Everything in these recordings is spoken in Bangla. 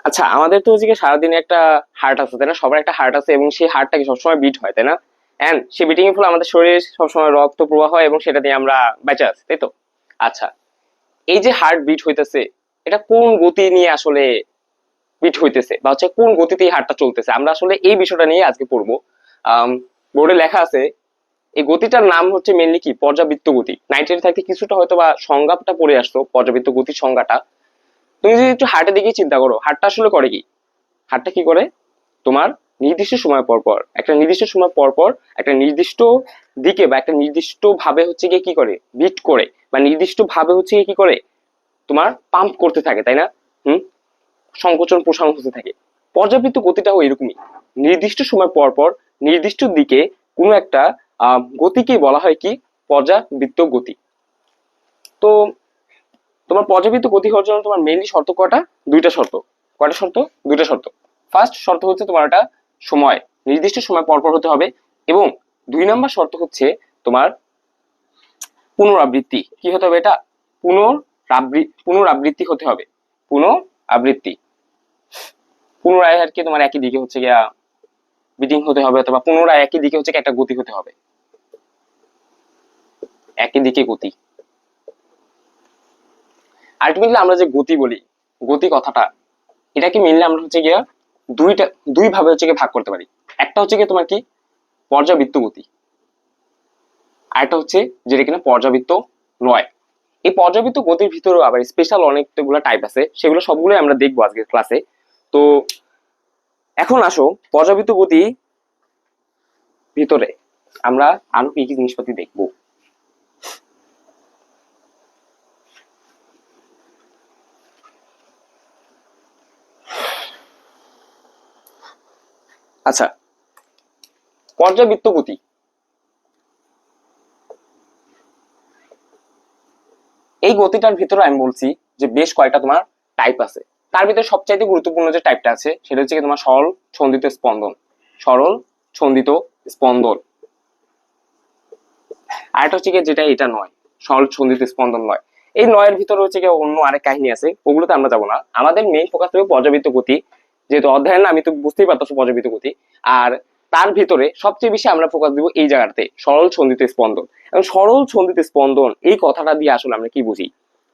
আচ্ছা, আমাদের তো হচ্ছে সারাদিনে একটা হার্ট আছে তাই না? সবার একটা হার্ট আছে এবং সেই হার্টটা কি সবসময় বিট হয় তাই না? এন্ড সেই বিটিং এর ফলে আমাদের শরীরে সবসময় রক্ত প্রবাহ হয় এবং সেটা দিয়ে আমরা বেঁচে আছি, তাই তো? আচ্ছা, এই যে হার্ট বিট হইতেছে, এটা কোন গতি নিয়ে আসলে বিট হইতেছে, বা হচ্ছে কোন গতিতে এই হার্টটা চলতেছে, আমরা আসলে এই বিষয়টা নিয়ে আজকে পড়বো। বোর্ডে লেখা আছে এই গতিটার নাম হচ্ছে মেনলি কি পর্যাবৃত্ত গতি। নাইনটিন থাকতে কিছুটা হয়তো বা সংজ্ঞাটা পড়ে আসতো পর্যাবৃত্ত গতির সংজ্ঞাটা। তুমি যদি একটু হার্টের দিকে চিন্তা করো, হার্টটা আসলে করে কি? হার্টটা কি করে? তোমার নির্দিষ্ট সময় পর পর একটা নির্দিষ্ট সময় পর পর একটা নির্দিষ্ট দিকে বা একটা নির্দিষ্ট ভাবে হচ্ছে গিয়ে কি করে বিট করে, বা নির্দিষ্ট ভাবে হচ্ছে গিয়ে কি করে তোমার পাম্প করতে থাকে, তাই না? হুম, সংকোচন প্রসারণ হতে থাকে। পর্যাবৃত্ত গতিটাও এরকমই, নির্দিষ্ট সময় পর পর নির্দিষ্ট দিকে কোনো একটা গতিকে বলা হয় কি পর্যাবৃত্ত গতি। তো তোমার পর্যাবৃত্ত গতি হওয়ার জন্য তোমার মেইনলি শর্ত কয়টা? দুইটা শর্ত। কয়টা শর্ত? দুইটা শর্ত। ফার্স্ট শর্ত হচ্ছে তোমার একটা সময়, নির্দিষ্ট সময় পরপর হতে হবে, এবং দুই নাম্বার শর্ত হচ্ছে তোমার পুনরাবৃত্তি। কি হতে হবে এটা? পুনরাবৃত্তি হতে হবে। পুনরাবৃত্তি, পুনরায় আর কি তোমার একই দিকে হচ্ছে গিয়া বিটিং হতে হবে, অথবা পুনরায় একই দিকে হচ্ছে একটা গতি হতে হবে, একই দিকে গতি। আলটিমেটলি আমরা যে গতি বলি, গতি কথাটা, এটাকে মেনলি আমরা হচ্ছে গিয়া দুই ভাবে হচ্ছে গিয়ে ভাগ করতে পারি। একটা হচ্ছে গিয়ে তোমার কি পর্যাবৃত্ত গতি, আর একটা হচ্ছে যেটা কিনা পর্যাবৃত্ত নয়। এই পর্যাবৃত্ত গতির ভিতরেও আবার স্পেশাল অনেকগুলো টাইপ আছে, সেগুলো সবগুলোই আমরা দেখবো আজকের ক্লাসে। তো এখন আসো পর্যাবৃত্ত গতি ভিতরে আমরা আরো কি কি জিনিসপাতি দেখবো। আচ্ছা, পর্যাবৃত্ত গতি, এই গতিটার ভিতরে আমি বলছি যে বেশ কয়েকটা তোমার টাইপ আছে। তার ভিতরে সবচাইতে গুরুত্বপূর্ণ যে টাইপটা আছে সেটা হচ্ছে তোমার সরল ছন্দিত স্পন্দন। সরল ছন্দিত স্পন্দন। আর এটা হচ্ছে যেটা এটা নয়, সরল ছন্দিত স্পন্দন নয়। এই নয়ের ভিতরে হচ্ছে অন্য আরেক কাহিনী আছে, ওগুলোতে আমরা যাবো না। আমাদের মেইন ফোকাস থাকবে পর্যাবৃত্ত গতি, যেহেতু অধ্যায়ন না, আমি তো বুঝতেই পারতেছো পর্যাবৃত্ত গতি। আর তার ভিতরে সবচেয়ে বেশি আমরা ফোকাস দিব এই জায়গাতে সরল ছন্দিত স্পন্দন। এবং সরল ছন্দিত স্পন্দন এই কথাটা দিয়ে আসলে আমরা কি বুঝি?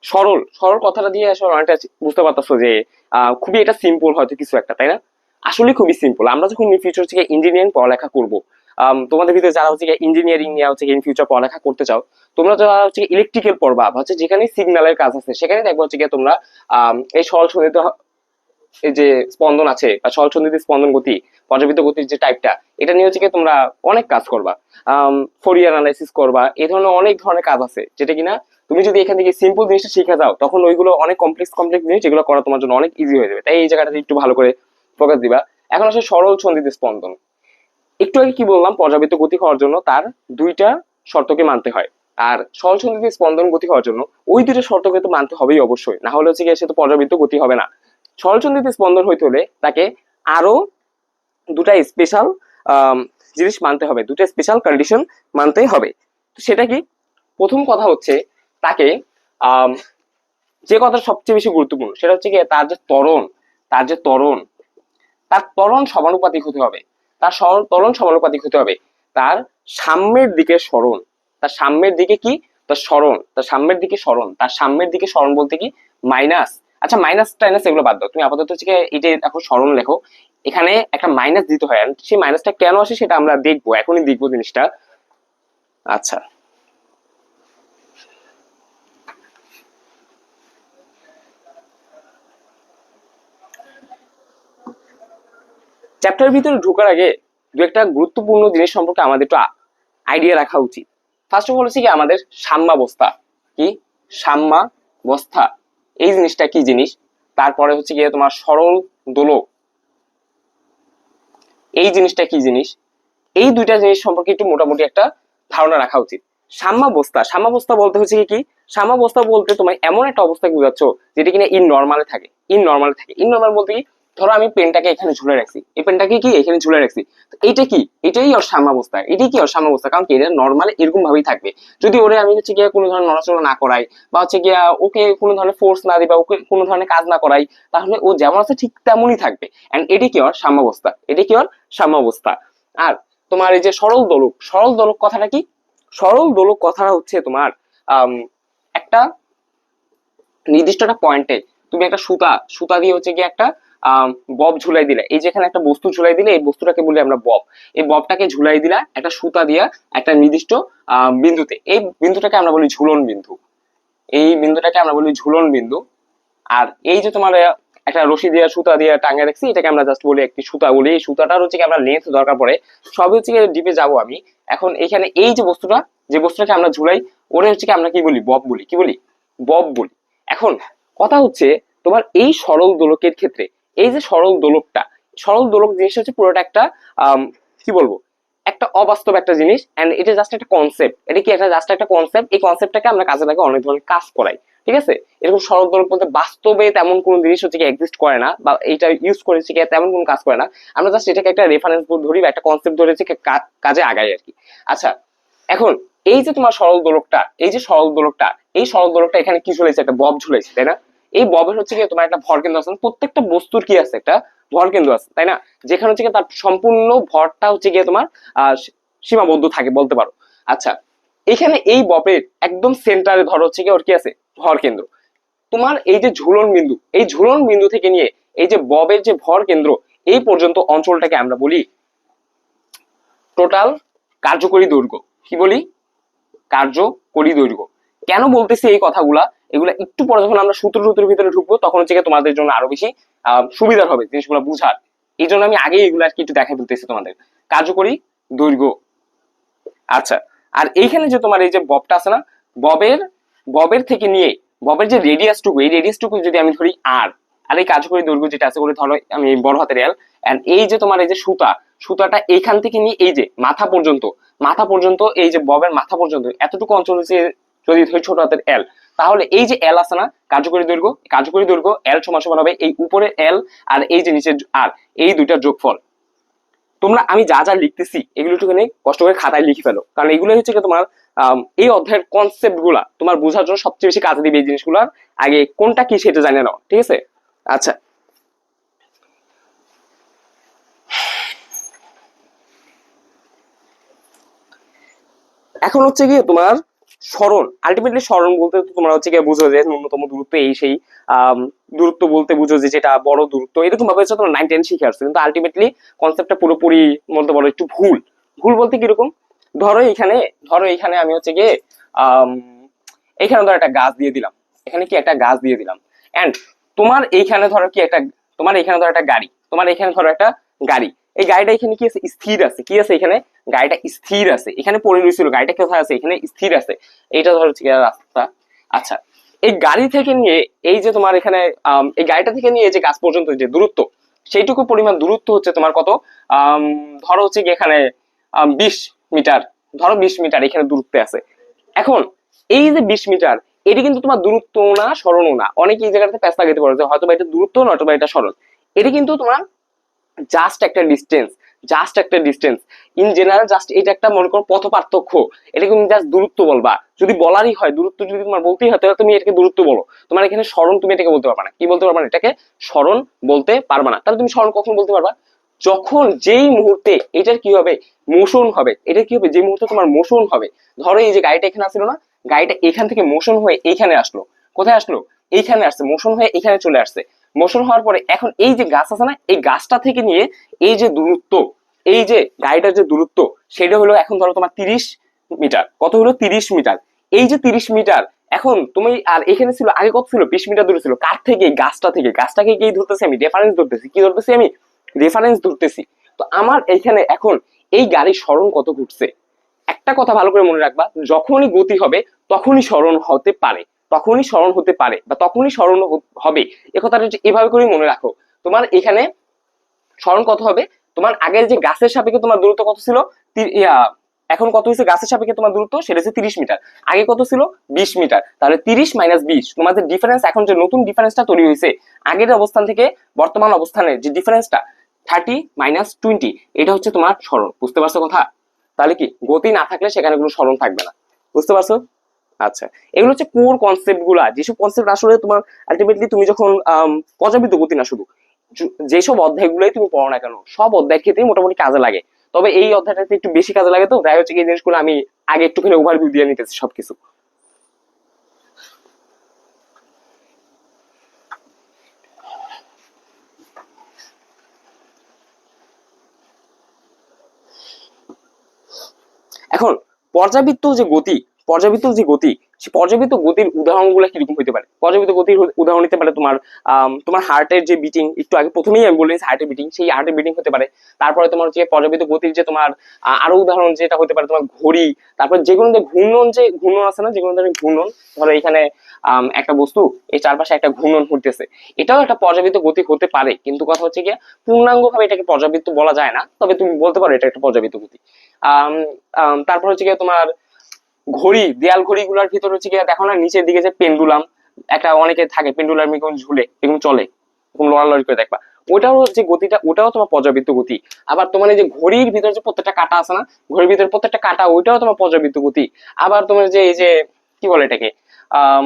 সরল সরল কথাটা দিয়ে আসলে অনেকটা বুঝতে পারতেছো যে খুবই এটা সিম্পল হয়তো কিছু একটা, তাই না? আসলে খুবই সিম্পল। আমরা যখন ইন ফিউচার থেকে ইঞ্জিনিয়ারিং পড়ালেখা করবো, তোমাদের ভিতরে যারা হচ্ছে ইঞ্জিনিয়ারিং নিয়ে হচ্ছে ইন ফিউচার পড়ালেখা করতে চাও, তোমরা যারা হচ্ছে ইলেকট্রিক্যাল পড়বা, হচ্ছে যেখানে সিগন্যালের কাজ আছে, সেখানে দেখবো হচ্ছে তোমরা এই সরল ছন্দিত এই যে স্পন্দন আছে বা সরল ছন্দিত স্পন্দন গতি, পর্যাবৃত্ত গতির যে টাইপটা, এটা নিয়ে হচ্ছে তোমরা অনেক কাজ করবা, ফোরিয়ার অ্যানালাইসিস করবা, এই ধরনের অনেক ধরনের কাজ আছে, যেটা কিনা তুমি যদি এখান থেকে সিম্পল জিনিসটা শিখে যাও, তখন ওইগুলো অনেক কমপ্লেক্স কমপ্লেক্স জিনিস যেগুলো করা তোমার জন্য অনেক ইজি হয়ে যাবে। তাই এই জায়গাটাতে একটু ভালো করে ফোকাস দিবা। এখন আসলে সরল ছন্দিত স্পন্দন, একটু আগে কি বললাম, পর্যাবৃত্ত গতি হওয়ার জন্য তার দুইটা শর্তকে মানতে হয়। আর সরল ছন্দিত স্পন্দন গতি হওয়ার জন্য ওই দুইটা শর্তকে তো মানতে হবেই অবশ্যই, না হলে হচ্ছে সে তো পর্যাবৃত্ত গতি হবে না। সরল ছন্দিত স্পন্দন হইতে হলে তাকে আরো দুটা স্পেশাল জিনিস মানতে হবে, দুটা স্পেশাল কন্ডিশন মানতে হবে। তো সেটা কি? প্রথম কথা হচ্ছে তাকে যে কথা সবচেয়ে বেশি গুরুত্বপূর্ণ সেটা হচ্ছে কি তার যে ত্বরণ, তার যে ত্বরণ, তার ত্বরণ সমানুপাতিক হতে হবে। তার ত্বরণ সমানুপাতিক হতে হবে তার সাম্যের দিকে সরণ। তার সাম্যের দিকে কি? তার সরণ। তার সাম্যের দিকে সরণ। তার সাম্যের দিকে সরণ বলতে কি? মাইনাস। আচ্ছা, মাইনাস টাইনাস এগুলো বাদ দাও, তুমি আপাতত হচ্ছে এটা এখন সরণ লেখো। এখানে একটা মাইনাস দিতে হয়, সেই মাইনাসটা কেন আসে সেটা আমরা দেখবো, এখনই দেখবো জিনিসটা। আচ্ছা, চ্যাপ্টারের ভিতরে ঢোকার আগে দু একটা গুরুত্বপূর্ণ জিনিস সম্পর্কে আমাদের একটু আইডিয়া রাখা উচিত। ফার্স্ট অফ অল হচ্ছে কি আমাদের সাম্যাবস্থা কি? সাম্যাবস্থা এই জিনিসটা কি জিনিস? তারপরে হচ্ছে গিয়ে তোমার সরল দোলক এই জিনিসটা কি জিনিস? এই দুইটা জিনিস সম্পর্কে একটু মোটামুটি একটা ধারণা রাখা উচিত। সাম্যাবস্থা, সাম্যাবস্থা বলতে হচ্ছে কি? সাম্যাবস্থা বলতে তোমার এমন একটা অবস্থায় বোঝাচ্ছ যেটা কিনা ইন নর্মালে থাকে। ইন নর্মালে থাকে, ইন নর্মাল বলতে কি? ধরো আমি পেনটাকে এখানে ঝুলে রাখছি, এই পেনটাকে কি এখানে ঝুলে রাখছি, তো এইটা কি, এটাই ওর সাম্যাবস্থা, এটাই কি ওর সাম্যাবস্থা, কারণ কি এটা নর্মাল এরকম ভাবেই থাকবে। যদি ওরে আমি হচ্ছে গিয়ে কোনো ধরনের নড়াচড়া না করাই, বা হচ্ছে গিয়া ওকে কোনো ধরনের ফোর্স না দিই, বা ওকে কোনো ধরনের কাজ না করাই, তাহলে ও যেমন আছে ঠিক তেমনই থাকবে। এন্ড এটি কি ওর সাম্যাবস্থা, এটি কি ওর সাম্যাবস্থা। আর তোমার এই যে সরল দোলক, সরল দোলক কথাটা কি, সরল দোলক কথাটা হচ্ছে তোমার একটা নির্দিষ্ট একটা পয়েন্টে তুমি একটা সুতা সুতা দিয়ে হচ্ছে গিয়ে একটা বব ঝুলাই দিলে, এই যেখানে একটা বস্তু ঝুলাই দিলে, এই বস্তুটাকে বলি আমরা বব, এই ববটাকে ঝুলাই দিলা একটা সুতা দিয়া একটা নির্দিষ্ট বিন্দুতে, এই বিন্দুটাকে আমরা বলি ঝুলন বিন্দু, এই বিন্দুটাকে আমরা বলি ঝুলন বিন্দু। আর এই যে তোমার একটা রশি দিয়ে সুতা দিয়ে টাঙিয়ে রাখছি, এটাকে আমরা জাস্ট বলি একটি সুতা বলি। এই সুতাটার হচ্ছে কি আমরা লেন্থ দরকার পড়ে, সবই হচ্ছে ডিপে যাবো আমি এখন। এখানে এই যে বস্তুটা, যে বস্তুটাকে আমরা ঝুলাই, ওরে হচ্ছে কি আমরা কি বলি, বব বলি, কি বলি, বব বলি। এখন কথা হচ্ছে তোমার এই সরল দোলকের ক্ষেত্রে, এই যে সরল দোলকটা, সরল দোলক জিনিসটা হচ্ছে পুরোটা একটা কি বলবো, একটা অবাস্তব একটা জিনিস, এন্ড এটা জাস্ট একটা কনসেপ্ট, এটা কি একটা জাস্ট একটা কনসেপ্ট, এই কনসেপ্টটাকে আমরা কাজে লাগে অনেক ধরনের কাজ করাই, ঠিক আছে। এরকম সরল দোলক বলতে বাস্তবে তেমন কোনো জিনিস হচ্ছে কি এক্সিস্ট করে না, বা এটা ইউজ করেছে কি তেমন কোনো কাজ করে না, আমরা জাস্ট এটাকে একটা রেফারেন্স ধরি বা একটা কনসেপ্ট ধরে হচ্ছে কাজে আগাই আর কি। আচ্ছা, এখন এই যে তোমার সরল দোলকটা, এই যে সরল দোলকটা, এই সরল দোলকটা এখানে কি ঝুলেছে, একটা বব ঝুলেছে, তাই না। এই ববের হচ্ছে কি তোমার একটা ভর কেন্দ্র আছে, প্রত্যেকটা বস্তুর কি আছে, একটা ভর কেন্দ্র আছে, তাই না, যেখানে হচ্ছে তার সম্পূর্ণ ভরটা হচ্ছে গিয়ে তোমার সীমাবদ্ধ থাকে বলতে পারো। আচ্ছা, এখানে এই ববের একদম সেন্টারে ধরো হচ্ছে কি ওর কি আছে, ভর কেন্দ্র। তোমার এই যে ঝুলন বিন্দু, এই ঝুলন বিন্দু থেকে নিয়ে এই যে ববের যে ভর কেন্দ্র, এই পর্যন্ত অঞ্চলটাকে আমরা বলি টোটাল কার্যকরী দৈর্ঘ্য, কি বলি, কার্যকরী দৈর্ঘ্য। কেন বলতেছি এই কথাগুলা, এগুলা একটু পরে যখন আমরা সূত্রের ভিতরে ঢুকবো, তখন হচ্ছে তোমাদের জন্য আরো বেশি সুবিধার হবে জিনিসগুলো বুঝার। এই জন্য আমি আগে এগুলো আর কি একটু দেখাই বলতেছি তোমাদের, কার্যকরী দৈর্ঘ্য। আচ্ছা, আর এইখানে যে তোমার এই যে ববটা আছে না, ববের ববের থেকে নিয়ে ববের যে রেডিয়াসটুকু, এই রেডিয়াসটুকু যদি আমি ধরি আর, আর এই কার্যকরী দৈর্ঘ্য যেটা আছে ওটা ধরো আমি বড় হাতের এল, এন্ড এই যে তোমার এই যে সুতা, সুতাটা এইখান থেকে নিয়ে এই যে মাথা পর্যন্ত, মাথা পর্যন্ত এই যে ববের মাথা পর্যন্ত এতটুকু অঞ্চল হচ্ছে যদি ধরি ছোট হাতের এল, তাহলে এই যে এল আছে না কার্যকরী দৈর্ঘ্য, কার্যকরী দৈর্ঘ্য এল সমান সমান হবে এই উপরের এল আর এই যে নিচের আর, এই দুইটার যোগফল। তোমরা আমি যা যা লিখতেছি এগুলো একটুখানি কষ্ট করে খাতায় লিখে ফেলো, কারণ এগুলো হচ্ছে তোমার এই অধ্যায়ের কনসেপ্ট গুলা তোমার বোঝার জন্য সবচেয়ে বেশি কাজে দিবে। এই জিনিসগুলোর আগে কোনটা কি সেটা জানে নাও, ঠিক আছে। আচ্ছা, এখন হচ্ছে গিয়ে তোমার সরণ, আলটিমেটলি সরণ বলতে তোমরা হচ্ছে গিয়ে বুঝো যে ন্যূনতম দূরত্ব, এই সেই দূরত্ব বলতে বুঝো যে যেটা বড় দূরত্ব, এরকম ভাবে হচ্ছে তোমরা 9-10 শিখে আসছো, কিন্তু আলটিমেটলি কনসেপ্টটা পুরোপুরি বলতে পারো একটু ভুল। ভুল বলতে কিরকম, ধরো এখানে আমি হচ্ছে গিয়ে আহ এখানে ধরো একটা গাছ দিয়ে দিলাম, এখানে কি একটা গাছ দিয়ে দিলাম, এন্ড তোমার এইখানে ধরো কি একটা, তোমার এখানে ধরো একটা গাড়ি, তোমার এখানে ধরো একটা গাড়ি, এই গাড়িটা এখানে কি আছে, স্থির আছে, কি আছে এখানে, গাড়িটা স্থির আছে, এখানে পড়ে রয়েছিল, গাড়িটা কোথায় আছে, এখানে স্থির আছে, এইটা ধরো হচ্ছে রাস্তা। আচ্ছা, এই গাড়ি থেকে নিয়ে এই যে তোমার এখানে এই গাড়িটা থেকে নিয়ে যে গাছ পর্যন্ত যে দূরত্ব, সেইটুকু পরিমাণ দূরত্ব হচ্ছে তোমার কত, ধরো হচ্ছে কি এখানে 20 মিটার, ধরো 20 মিটার এখানে দূরত্বে আছে। এখন এই যে 20 মিটার, এটি কিন্তু তোমার দূরত্ব না সরণও না, অনেকে এই জায়গাতে প্যাঁচ লাগাইতে পারে যে হয়তো এটা দূরত্ব নয়তো বা এটা সরণ, এটি কিন্তু তোমার জাস্ট একটা ডিস্টেন্স, জাস্ট একটা ডিস্টেন্স ইন জেনারেল, জাস্ট এটা একটা মনে করো পথ পার্থক্য, এটা তুমি জাস্ট দূরত্ব বলবা, যদি বলারই হয় দূরত্ব যদি তোমার বলতেই হয় তাহলে তুমি এটাকে দূরত্ব বলো, তোমার এখানে সরণ তুমি এটাকে বলতে পারবা না, কি বলতে পারবা না, এটাকে সরণ বলতে পারবা না। তাহলে তুমি সরণ কখন বলতে পারবা, যখন যেই মুহূর্তে এটার কি হবে, মোশন হবে, এটা কি হবে, যে মুহূর্তে তোমার মোশন হবে, ধরো এই যে গাড়িটা এখানে আসলো না, গাড়িটা এখান থেকে মোশন হয়ে এইখানে আসলো, কোথায় আসলো, এইখানে আসছে, মোশন হয়ে এখানে চলে আসছে, মোশন হওয়ার পরে এখন এই যে গাছ আছে না, এই গাছটা থেকে নিয়ে এই যে দূরত্ব, এই যে গাড়িটার যে দূরত্ব, সেটা হলো এখন ধরো তোমার 30 মিটার, কত হলো 30 মিটার, এই যে 30 মিটার, এখন তুমি আর এখানে ছিল আগে কত ছিল, 20 মিটার দূরে ছিল, কার থেকে, গাছটা থেকে, গাছটাকে কি ধরতেছি আমি, রেফারেন্স ধরতেছি, কি ধরতেছি আমি, রেফারেন্স ধরতেছি। তো আমার এইখানে এখন এই গাড়ির সরণ কত ঘুরছে, একটা কথা ভালো করে মনে রাখবা, যখনই গতি হবে তখনই সরণ হতে পারে, তখনই স্মরণ হতে পারে বা তখনই স্মরণ হবে, এ কথাটা এভাবে করে মনে রাখো। তোমার এখানে স্মরণ কত হবে, তোমার আগের যে গাছের সাপেক্ষে তোমার দূরত্ব কত ছিল, এখন কত হয়েছে গাছের সাপেক্ষে তোমার দূরত্ব, সেটা হচ্ছে 30 মিটার। আগে কত ছিল? 20 মিটার। তাহলে 30 মাইনাস 20, তোমাদের ডিফারেন্স, এখন যে নতুন ডিফারেন্সটা তৈরি হয়েছে আগের অবস্থান থেকে বর্তমান অবস্থানের যে ডিফারেন্সটা 30 মাইনাস 20, এটা হচ্ছে তোমার সরণ। বুঝতে পারছো কথা? তাহলে কি গতি না থাকলে সেখানে কোনো সরণ থাকবে না। বুঝতে পারছো? আচ্ছা, এগুলো হচ্ছে কোর কনসেপ্ট গুলা, যেসব কনসেপ্ট আসলে তোমার আলটিমেটলি তুমি যখন পর্যাবৃত্ত গতি না, শুধু যেসব অধ্যায়গুলোই তুমি পড়ো না কেন সব অধ্যায়ের ক্ষেত্রেই মোটামুটি কাজে লাগে। তবে এই অধ্যায়টাতে একটু বেশি কাজে লাগে, তো তাই হচ্ছে এই জিনিসগুলো আমি আগে একটুখানি ওভারভিউ দিয়ে নিতেছি সবকিছু। এখন পর্যাবৃত্ত যে গতি, পর্যাবৃত্ত যে গতি, সেই পর্যাবৃত্ত গতির উদাহরণগুলো কিরকম হতে পারে? পর্যাবৃত্ত গতির উদাহরণ নিতে পারে তোমার তোমার হার্টের যে বিটিং, একটু আগে প্রথমেই আমি বললাম হার্টের বিটিং, সেই হার্টের বিটিং হতে পারে। তারপরে তোমার হচ্ছে পর্যাবৃত্ত গতির যে তোমার আরো উদাহরণ যেটা হতে পারে তোমার ঘড়ি। তারপর যেগুলো ঘূর্ণন, যে ঘূর্ণন আছে না, যেগুলো ধরনের ঘূর্ণন, ধরো এখানে একটা বস্তু এই চারপাশে একটা ঘূর্ণন ঘটতেছে, এটাও একটা পর্যাবৃত্ত গতি হতে পারে। কিন্তু কথা হচ্ছে গিয়ে পূর্ণাঙ্গ ভাবে এটাকে পর্যাবৃত্ত বলা যায় না, তবে তুমি বলতে পারো এটা একটা পর্যাবৃত্ত গতি। তারপর হচ্ছে গিয়ে তোমার ঘড়ি, দেয়াল ঘড়ি গুলার ভিতর হচ্ছে গিয়ে দেখো না নিচের দিকে যে পেন্ডুলাম একটা অনেকে থাকে, পেন্ডুলাম এরকম ঝুলে এরকম চলে, এরকম লড়ালড়ি করে দেখবা, ওটাও যে গতিটা ওটাও তোমার পর্যাবৃত্ত গতি। আবার তোমার এই যে ঘড়ির ভিতর যে প্রত্যেকটা কাটা আছে না, ঘড়ির ভিতরে প্রত্যেকটা কাটা, ওইটাও তোমার পর্যাবৃত্ত গতি। আবার তোমার যে এই যে কি বলে এটাকে আহ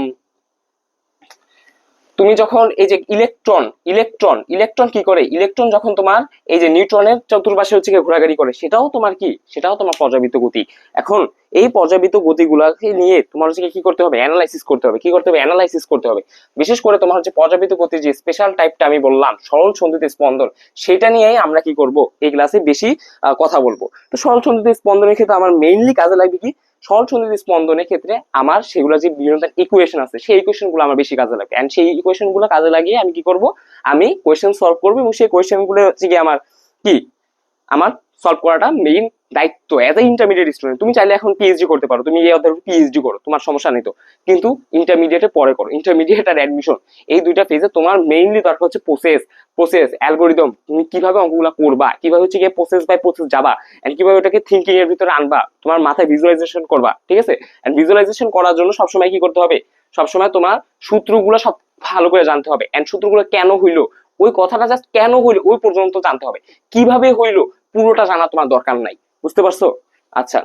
তুমি যখন এই যে ইলেকট্রন ইলেকট্রন ইলেকট্রন কি করে, ইলেকট্রন যখন তোমার এই যে নিউট্রনের চতুর্পাশে হচ্ছে ঘোরাঘুরি করে, সেটাও তোমার কি, সেটাও তোমার পর্যাবৃত্ত গতি। এখন এই পর্যাবৃত্ত গতিগুলোকে নিয়ে তোমার হচ্ছে কি করতে হবে? অ্যানালাইসিস করতে হবে। কি করতে হবে? অ্যানালাইসিস করতে হবে। বিশেষ করে তোমার হচ্ছে পর্যাবৃত্ত গতির যে স্পেশাল টাইপটা আমি বললাম সরল সন্ধিত স্পন্দন, সেটা নিয়েই আমরা কি করব এই ক্লাসে বেশি কথা বলবো। তো সরল সন্ধিত স্পন্দনের ক্ষেত্রে আমার মেইনলি কাজে লাগবে কি, সরল সন্ধিত স্পন্দনের ক্ষেত্রে আমার সেগুলো যে বিভিন্ন ইকুয়েশন আছে, সেই ইকুয়েশন গুলো আমার বেশি কাজে লাগবে। এন্ড সেই ইকুয়েশন গুলো কাজে লাগিয়ে আমি কি করব, আমি কোয়েশ্চেন সলভ করবো, এবং সেই কোয়েশ্চেন গুলো হচ্ছে কি আমার কি, আমার সলভ করাটা মেইন দায়িত্ব এজ এ ইন্টারমিডিয়েট স্টুডেন্ট। তুমি চাইলে এখন পিএইচডি করতে পারো, তুমি এই অধ্যায়ে পিএইচডি করো, তোমার সমস্যা নেই তো, কিন্তু ইন্টারমিডিয়েটের পরে করো। ইন্টারমিডিয়েট আর অ্যাডমিশন এই দুইটা ফেজে তোমার মেইনলি দরকার হচ্ছে প্রসেস অ্যালগোরিদম, তুমি কিভাবে অঙ্কগুলো করবা, কিভাবে হচ্ছে গিয়ে প্রসেস বাই প্রসেস যাবা, এন্ড কিভাবে ওটাকে থিঙ্কিং এর ভিতরে আনবা, তোমার মাথায় ভিজুয়ালাইজেশন করবা, ঠিক আছে? এন্ড ভিজুয়ালাইজেশন করার জন্য সবসময় কি করতে হবে, সবসময় তোমার সূত্রগুলো সব ভালো করে জানতে হবে। এন্ড সূত্রগুলো কেন হইলো, ওই কথাটা জাস্ট কেন হইলো ওই পর্যন্ত জানতে হবে, কিভাবে হইলো পুরোটা জানা তোমার দরকার নাই। বুঝতে পারছো? আচ্ছা,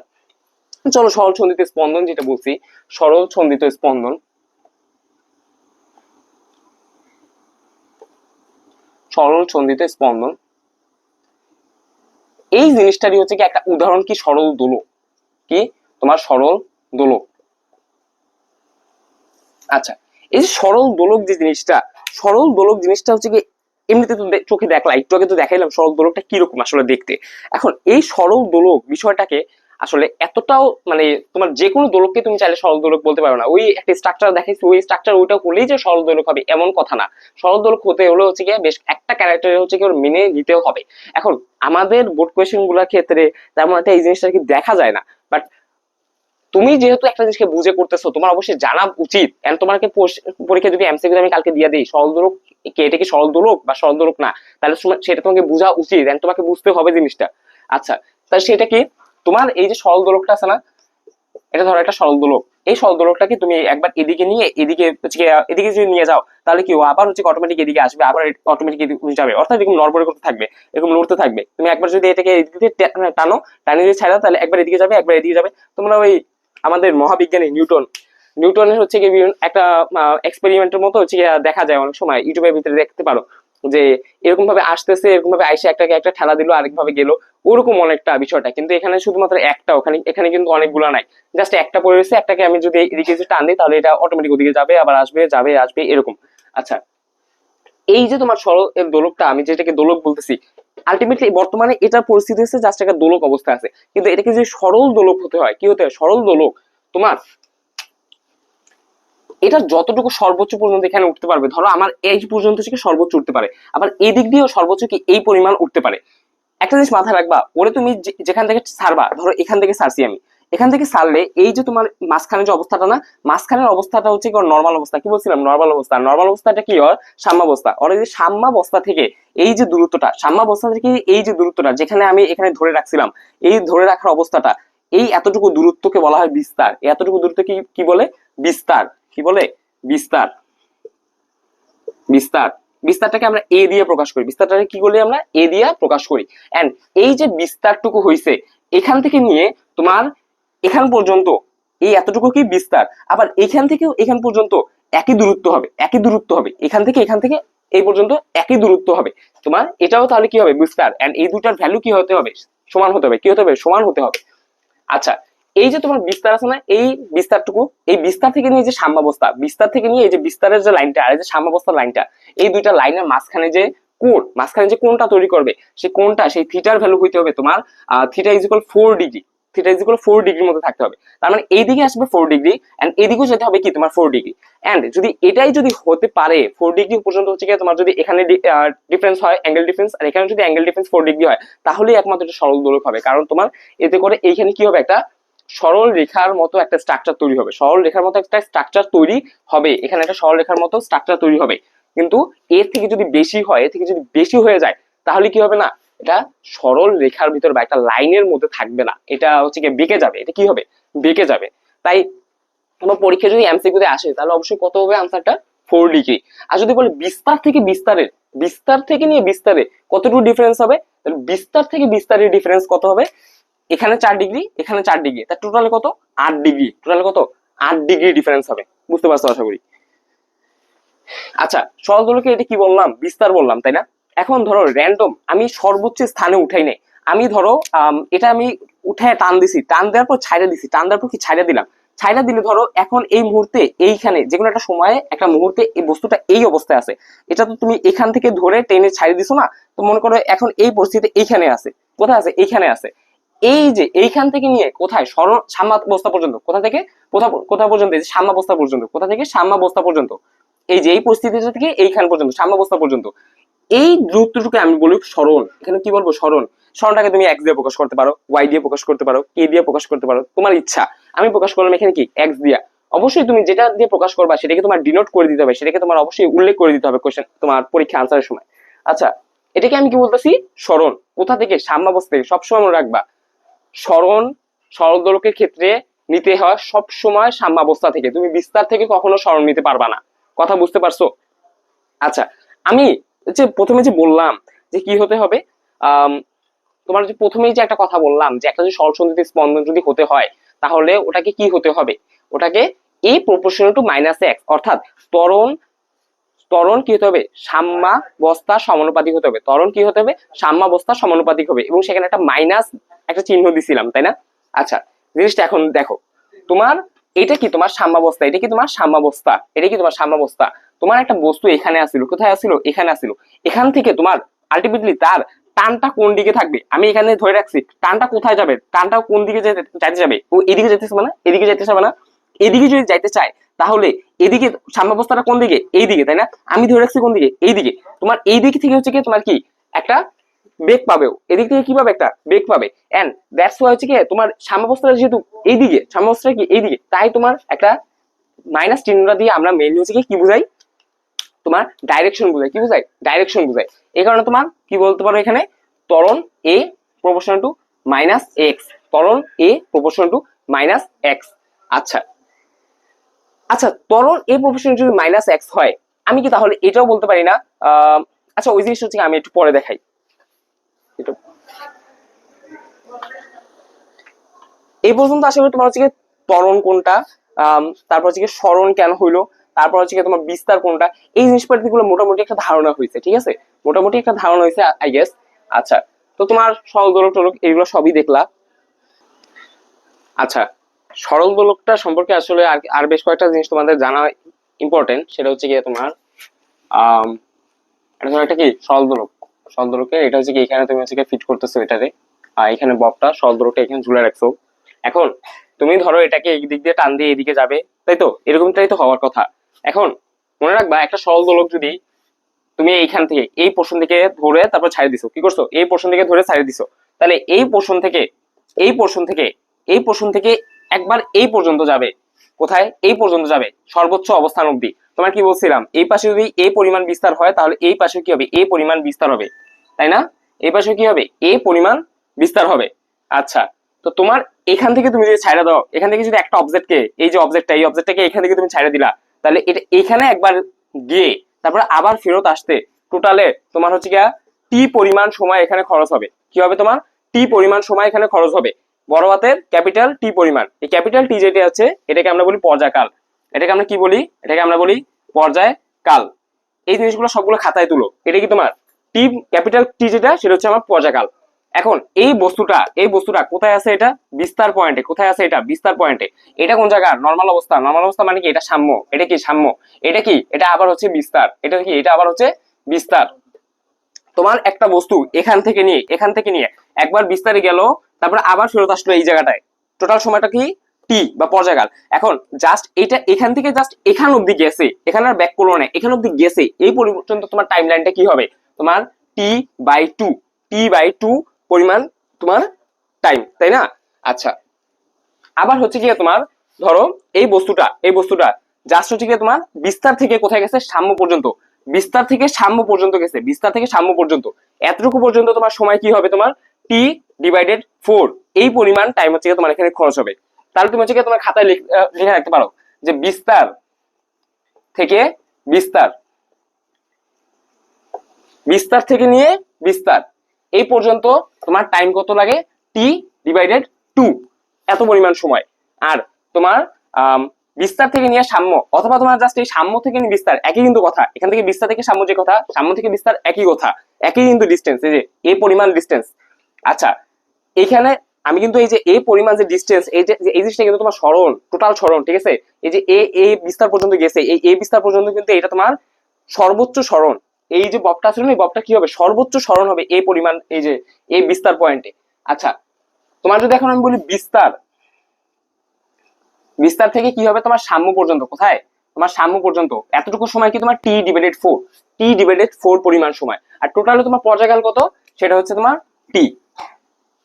চলো সরল ছন্দিত স্পন্দন যেটা বলছি, সরল ছন্দিত স্পন্দন, সরল ছন্দিত স্পন্দন এই জিনিসটারই হচ্ছে কি একটা উদাহরণ কি, সরল দোলক। কি তোমার সরল দোলক। আচ্ছা, এই যে সরল দোলক যে জিনিসটা, সরল দোলক জিনিসটা হচ্ছে কি এমনিতে তো চোখে দেখলা, একটু আগে তো দেখাইলাম সরল দোলকটা কিরকম আসলে দেখতে। এখন এই সরল দোলক বিষয়টাকে আসলে এতটাও মানে তোমার যে কোনো দোলককে তুমি চাইলে সরল দোলক বলতে পারো না। ওই একটা স্ট্রাকচার দেখাইছি, ওই স্ট্রাকচার ওইটা করলেই যে সরল দোলক হবে এমন কথা না। সরল দোলক হতে হলে হচ্ছে গিয়ে বেশ একটা ক্যারেক্টার হচ্ছে কি মেনে নিতেও হবে। এখন আমাদের বোর্ড কোয়েশ্চেন গুলোর ক্ষেত্রে তেমন একটা এই জিনিসটা কি দেখা যায় না, বাট তুমি যেহেতু একটা জিনিসকে বুঝে করতেছো তোমার অবশ্যই জানা উচিত। এন্ড তোমাকে পরীক্ষা যদি এমসিকিউ আমি কালকে দিয়ে দিই সরল দোলক কে, এটা কি সরল দোলক বা সরল দোলক না, তাহলে সেটা তোমাকে বোঝা উচিত এন্ড তোমাকে বুঝতে হবে জিনিসটা। আচ্ছা, তাহলে সেটা কি, তোমার এই যে সরল দোলকটা আছে না, এটা ধরো একটা সরল দোলক, এই সরল দোলকটাকে তুমি একবার এদিকে নিয়ে এদিকে এদিকে যদি নিয়ে যাও, তাহলে কি আবার হচ্ছে অটোমেটিক এদিকে আসবে, আবার অটোমেটিক এদিকে যাবে, অর্থাৎ এরকম নড়বড়ে করতে থাকবে, এরকম লড়তে থাকবে। তুমি একবার যদি এটাকে এদিকে টানো, টানি যদি ছাড়া, তাহলে একবার এদিকে যাবে একবার এদিকে যাবে। তোমরা ওই আমাদের মহাবিজ্ঞানী নিউটনের হচ্ছে কি একটা এক্সপেরিমেন্টের মতো হচ্ছে দেখা যায় অনেক সময় ইউটিউবের ভিতরে দেখতে পারো, যে এরকম ভাবে আসতেছে, এরকম ভাবে আইসে একটাকে একটা ঠেলা দিল, আরেক ভাবে গেল, ওরকম অনেকটা বিষয়টা। কিন্তু এখানে শুধুমাত্র একটা, ওখানে এখানে কিন্তু অনেকগুলো নাই, জাস্ট একটা পড়ে রয়েছে, একটাকে আমি যদি এদিকে টান দিই তাহলে এটা অটোমেটিক ওদিকে যাবে, আবার আসবে, যাবে আসবে, এরকম। আচ্ছা, এই যে তোমার সরল এর দোলকটা, আমি যেটাকে দোলক বলতেছি, আলটিমেটলি বর্তমানে এটা পরিস্থিতি হচ্ছে জাস্ট একটা দোলক অবস্থা আছে, কিন্তু এটাকে যে সরল দোলক হতে হয়, কি হতে হয়, সরল দোলক তোমার এটা যতটুকু সর্বোচ্চ পর্যন্ত এখানে উঠতে পারবে, ধরো আমার এই পর্যন্ত থেকে সর্বোচ্চ উঠতে পারে, আবার এই দিক দিয়েও সর্বোচ্চ কি এই পরিমাণ উঠতে পারে। একটা জিনিস মাথায় রাখবা, ওরে তুমি যেখান থেকে ছাড়বা, ধরো এখান থেকে ছাড়ছি আমি, এখান থেকে ছাড়লে এই যে তোমার মাঝখানে যে অবস্থাটা না, মাঝখানের অবস্থাটা হচ্ছে কি নর্মাল অবস্থা, কি বলছিলাম নর্মাল অবস্থা, নর্মাল অবস্থাটা কি হয়, সাম্যাবস্থা। ওর যে সাম্যাবস্থা থেকে এই যে দূরত্বটা, সাম্যাবস্থা থেকে এই যে দূরত্বটা যেখানে আমি এখানে ধরে রাখছিলাম, এই ধরে রাখার অবস্থাটা, এই এতটুকু দূরত্বকে বলা হয় বিস্তার। এতটুকু দূরত্ব কি বলে? বিস্তার। কি বলে? বিস্তার। বিস্তার। বিস্তারটাকে আমরা এ দিয়ে প্রকাশ করি। বিস্তারটাকে কি বলি? আমরা এ দিয়ে প্রকাশ করি। এন্ড এই যে বিস্তারটুকু হইছে, এখান থেকে নিয়ে তোমার এখান পর্যন্ত এই এতটুকু কি বিস্তার। আবার এখান থেকেও এখান পর্যন্ত একই দূরত্ব হবে, একই দূরত্ব হবে। এখান থেকে এই পর্যন্ত একই দূরত্ব হবে তোমার। এটাও তাহলে কি হবে? বিস্তার। এন্ড এই দুটার ভ্যালু কি হতে হবে? সমান হতে হবে। কি হতে হবে? সমান হতে হবে। আচ্ছা, এই যে তোমার বিস্তার আছে না, এই বিস্তারটুকু, এই বিস্তার থেকে নিয়ে যে সাম্যাবস্থা, বিস্তার থেকে নিয়ে এই যে বিস্তারের যে লাইনটা আর এই যে সাম্যাবস্থার লাইনটা, এই দুইটা লাইনের মাঝখানে যে কোণ, মাঝখানে যে কোণটা তৈরি করবে, সেই কোণটা, সেই থিটার ভ্যালু হইতে হবে তোমার theta is equal 4 degree. Theta is equal 4 ডিগ্রির মধ্যে থাকতে হবে। তার মানে এইদিকে আসবে 4 ডিগ্রি এন্ড এইদিকেও যেতে হবে কি তোমার 4 ডিগ্রি। এন্ড যদি এটাই যদি হতে পারে 4 ডিগ্রি পর্যন্ত হচ্ছে কি তোমার, যদি এখানে ডিফারেন্স হয় অ্যাঙ্গেল ডিফারেন্স, আর এখানে যদি অ্যাঙ্গেল ডিফারেন্স 4 ডিগ্রি হয়, তাহলেই একমাত্র এটা সরল দোলক হবে। কারণ তোমার এতে করে এইখানে কি হবে? একটা সরল রেখার মতো একটা স্ট্রাকচার তৈরি হবে। সরল রেখার মতো একটা স্ট্রাকচার তৈরি হবে। এখানে একটা সরল রেখার মতো স্ট্রাকচার তৈরি হবে। কিন্তু এর থেকে যদি বেশি হয়, এর থেকে যদি বেশি হয়ে যায়, তাহলে কি হবে না? এটা সরল রেখার ভিতর বা একটা লাইনের মধ্যে থাকবে না। এটা হচ্ছে কি বেঁকে যাবে। এটা কি হবে? বেঁকে যাবে। তাই তোমার পরীক্ষা যদি এমসিকিউতে আসে, তাহলে অবশ্যই কত হবে আনসারটা? 4 ডিগ্রি। আর যদি বলে বিস্তার থেকে বিস্তারের, বিস্তার থেকে নিয়ে বিস্তারে কতটুকু ডিফারেন্স হবে, তাহলে বিস্তার থেকে বিস্তারের ডিফারেন্স কত হবে? এখানে 4 ডিগ্রি, এখানে 4 ডিগ্রি, তার টোটালে কত? 8 ডিগ্রি। টোটালে কত? 8 ডিগ্রি ডিফারেন্স হবে। বুঝতে পারছো আশা করি। আচ্ছা, সরল দোলকে এটা কি বললাম? বিস্তার বললাম, তাই না? এখন ধরো র্যান্ডম আমি সর্বোচ্চ স্থানে উঠাই নাই। আমি ধরো এটা আমি উঠায় টান দিছি, টান দেওয়ার পর ছাইড়া দিছি, টান দেওয়ার পর কি ছাইড়া দিলাম। ছাইড়া দিলে ধরো এখন এই মুহূর্তে এইখানে যেকোনো একটা সময়ে একটা মুহূর্তে এই বস্তুটা এই অবস্থায় আছে। এটা তো তুমি এখান থেকে ধরে টেনে ছাইড়ে দিছো না? তো মনে করো এখন এই পরিস্থিতি এইখানে আছে। কোথায় আছে? এইখানে আছে। এই যে এইখান থেকে নিয়ে কোথায়? সরল সাম্যাবস্থা পর্যন্ত। কোথা থেকে কোথা পর্যন্ত? এই যে সাম্যাবস্থা পর্যন্ত। কোথা থেকে? সাম্যাবস্থা পর্যন্ত। এই যে এই পরিস্থিতিটা থেকে এইখান পর্যন্ত, সাম্যাবস্থা পর্যন্ত, এই দূরত্বটুকু আমি বলি সরল। এখানে কি বলবো? সরল। সরলটাকে তুমি এক্স দিয়ে প্রকাশ করতে পারো, ওয়াই দিয়ে প্রকাশ করতে পারো, কে দিয়ে প্রকাশ করতে পারো, তোমার ইচ্ছা। আমি প্রকাশ করলাম এখানে কি এক্স দিয়া। অবশ্যই তুমি যেটা দিয়ে প্রকাশ করবা সেটাকে তোমার ডিনোট করে দিতে হবে, সেটাকে তোমার অবশ্যই উল্লেখ করে দিতে হবে কোশ্চেন তোমার পরীক্ষা আনসারের সময়। আচ্ছা, এটাকে আমি কি বলতেছি? সরল। কোথা থেকে? সাম্যাবস্থা থেকে। সবসময় মনে রাখবা, সরল সরল দোলকের ক্ষেত্রে নিতে হয় সবসময় সাম্যাবস্থা থেকে। তুমি বিস্তার থেকে কখনো সরল নিতে পারবা না। কথা বুঝতে পারছো? আচ্ছা, আমি যে প্রথমে যে বললাম যে কি হতে হবে, তোমার যে প্রথমেই যে একটা কথা বললাম যে একটা যে সরল সন্ধিত স্পন্দন যদি হতে হয়, তাহলে ওটাকে কি হতে হবে? ওটাকে এ প্রপোর্শনাল টু মাইনাস এক্স, অর্থাৎ ত্বরণ ত্বরণ কি হতে হবে? সাম্যাবস্থা সমানুপাতিক হতে হবে। ত্বরণ কি হতে হবে? সাম্যাবস্থা সমানুপাতিক হবে। এবং সেখানে একটা মাইনাস একটা চিহ্ন দিছিলাম, তাই না? আচ্ছা, জিনিসটা এখন দেখো, তোমার এটা কি তোমার সাম্যাবস্থা, এটা কি তোমার সাম্যাবস্থা, এটা কি তোমার সাম্যাবস্থা। তোমার একটা বস্তু এখানে আসিল, কোথায় আসিল? এখানে আসিল। এখান থেকে তোমার আলটিমেটলি তার টানটা কোন দিকে থাকবে? আমি এখানে ধরে রাখছি, টানটা কোথায় যাবে? টানটা কোন দিকে যাইতে যাবে? ও এদিকে যাইতেছে না, এদিকে যাইতেছে না, এদিকে যদি যাইতে চায়, তাহলে এদিকে সাম্যাবস্থাটা কোন দিকে? এই দিকে, তাই না? আমি ধরে রাখছি কোন দিকে? এই দিকে। তোমার এই দিক থেকে হচ্ছে কি তোমার কি একটা বেগ পাবে, এদিক থেকে কি পাবে? একটা বেগ পাবে। এন্ড দ্যাটস ওয়াই হচ্ছে কি তোমার সাম্যাবস্থাটা যেহেতু এইদিকে, সাম্যাবস্থাটা কি এইদিকে, তাই তোমার একটা মাইনাস চিহ্নটা দিয়ে আমরা মেইনলি হচ্ছে কি বুঝাই? তোমার ডাইরেকশন বুঝাই। কি বুঝাই? ডাইরেকশন বুঝাই। এই কারণে তোমার কি বলতে পারো এখানে? ত্বরণ এ প্রপোর্শনাল টু মাইনাস এক্স। ত্বরণ এ প্রপোর্শনাল টু মাইনাস এক্স। আচ্ছা আচ্ছা, ত্বরণ এ প্রপোর্শনাল যদি মাইনাস এক্স হয়, আমি কি তাহলে এটাও বলতে পারি না? আচ্ছা, ওই জিনিসটা হচ্ছে আমি একটু পরে দেখাই। এই পর্যন্ত আশা করি তোমার হচ্ছে ত্বরণ কোনটা, তারপর হচ্ছে সরণ কেন হইলো, তারপর হচ্ছে তোমার বিস্তার কোনটা, এই জিনিসপাতিগুলো মোটামুটি একটা ধারণা হয়েছে। ঠিক আছে, মোটামুটি একটা ধারণা হয়েছে আই গেস। আচ্ছা, তো তোমার সরল দোলক টোলক এগুলো সবই দেখলা। আচ্ছা, সরল দোলকটা সম্পর্কে আসলে আর বেশ কয়েকটা জিনিস তোমাদের জানা ইম্পর্টেন্ট। সেটা হচ্ছে কি তোমার একটা কি সরল দোলক, সরল দোলকে এটা হচ্ছে কি এখানে তুমি হচ্ছে ফিট করতেছো এটারে, এখানে ববটা সরল দোলকটা এখানে ঝুলে রাখছো। এখন তুমি ধরো এটাকে এই দিক দিয়ে টান দিয়ে এদিকে যাবে, তাই তো? এরকমটাই তো হওয়ার কথা। এখন মনে রাখবা, একটা সরল দোলক যদি তুমি এইখান থেকে এই পোর্শন থেকে ধরে তারপর ছাড়ে দিছো, কি করছো? এই পোর্শন থেকে ধরে ছাড়ে দিছো, তাহলে এই পোর্শন থেকে এই পোর্শন থেকে এই পোর্শন থেকে একবার এই পর্যন্ত যাবে। কোথায়? এই পর্যন্ত যাবে, সর্বোচ্চ অবস্থান অবধি। তোমার কি বলছিলাম? এই পাশে যদি এই পরিমাণ বিস্তার হয়, তাহলে এই পাশে কি হবে? এই পরিমাণ বিস্তার হবে, তাই না? এই পাশে কি হবে? এই পরিমাণ বিস্তার হবে। আচ্ছা, তো তোমার এখান থেকে তুমি যদি ছাইড়া দাও, এখান থেকে যদি একটা অবজেক্টকে, এই যে অবজেক্টটা, এই অবজেক্টটাকে এখান থেকে তুমি ছাইড়া দিলা, তাহলে এটা এখানে একবার গিয়ে তারপরে আবার ফেরত আসতে টোটালে তোমার হচ্ছে গিয়া টি পরিমাণ সময় এখানে খরচ হবে। কি হবে তোমার? টি পরিমাণ সময় এখানে খরচ হবে, বড় হাতের ক্যাপিটাল টি পরিমাণ। এই ক্যাপিটাল টি যেটা আছে এটাকে আমরা বলি পর্যায়কাল। এটাকে আমরা কি বলি? এটাকে আমরা বলি পর্যায়কাল। এই জিনিসগুলো সবগুলো খাতায় তুলো। এটা কি তোমার টি, ক্যাপিটাল টি যেটা সেটা হচ্ছে আমার পর্যায়কাল। এখন এই বস্তুটা কোথায় আছে? এটা বিস্তার পয়েন্টে। কোথায় আছে এটা? বিস্তার পয়েন্টে। এটা কোন জায়গা? নর্মাল অবস্থা। নর্মাল অবস্থা মানে কি? এটা সাম্য। এটা কি সাম্য? এটা কি? এটা আবার হচ্ছে বিস্তার। এটা কি? এটা আবার হচ্ছে বিস্তার। তোমার একটা বস্তু এখান থেকে নিয়ে একবার বিস্তারে গেল, তারপর আবার ফেরত আসলো এই জায়গাটায়, টোটাল সময়টা কি? টি বা পর্যায়কাল। এখন জাস্ট এটা এখান থেকে জাস্ট এখান অব্দি গেছে, এখানে আর ব্যাক করলো না, এখান অব্দি গেছে, এই পর্যন্ত তোমার টাইম লাইনটা কি হবে? তোমার টি বাই টু পরিমাণ তোমার টাইম, তাই না? আচ্ছা, আবার হচ্ছে কি তোমার ধরো এই বস্তুটা জাস্ট হচ্ছে কি তোমার বিস্তার থেকে কোথায় গেছে? সাম্য পর্যন্ত। বিস্তার থেকে সাম্য পর্যন্ত গেছে, বিস্তার থেকে সাম্য পর্যন্ত। এতটুকু পর্যন্ত তোমার সময় কি হবে? তোমার T/4 এই পরিমাণ টাইম হচ্ছে তোমার এখানে খরচ হবে। তাহলে তুমি হচ্ছে তোমার খাতায় লিখে রাখতে পারো যে বিস্তার থেকে বিস্তার, বিস্তার থেকে নিয়ে বিস্তার এই পর্যন্ত তোমার টাইম কত লাগে? T/2 এত পরিমাণ সময়। আর তোমার বিস্তার থেকে নিয়ে সাম্য, অথবা তোমার জাস্ট এই সাম্য থেকে নিয়ে বিস্তার একই কিন্তু কথা। এখান থেকে বিস্তার থেকে সাম্য যে কথা, সাম্য থেকে বিস্তার একই কথা, একই কিন্তু ডিস্টেন্স, এই যে এই পরিমাণ ডিস্টেন্স। আচ্ছা, এখানে আমি কিন্তু এই যে এই পরিমাণ যে ডিস্টেন্স, এই যে এই জিনিসটা কিন্তু তোমার সরণ, টোটাল সরণ, ঠিক আছে? এই যে এই বিস্তার পর্যন্ত গেছে, এই বিস্তার পর্যন্ত কিন্তু এটা তোমার সর্বোচ্চ সরণ। এই যে ববটা ছিল না, এই ববটা কি হবে? সর্বোচ্চ সরণ হবে এই পরিমাণ, এই যে এই বিস্তার পয়েন্টে। আচ্ছা, তোমার যদি এখন আমি বলি বিস্তার, বিস্তার থেকে কি হবে? তোমার সাম্য পর্যন্ত। কোথায়? তোমার সাম্য পর্যন্ত। এতটুকু সময় কি তোমার T/4 পরিমাণ সময়। আর টোটালি তোমার পর্যায়কাল কত? সেটা হচ্ছে তোমার টি।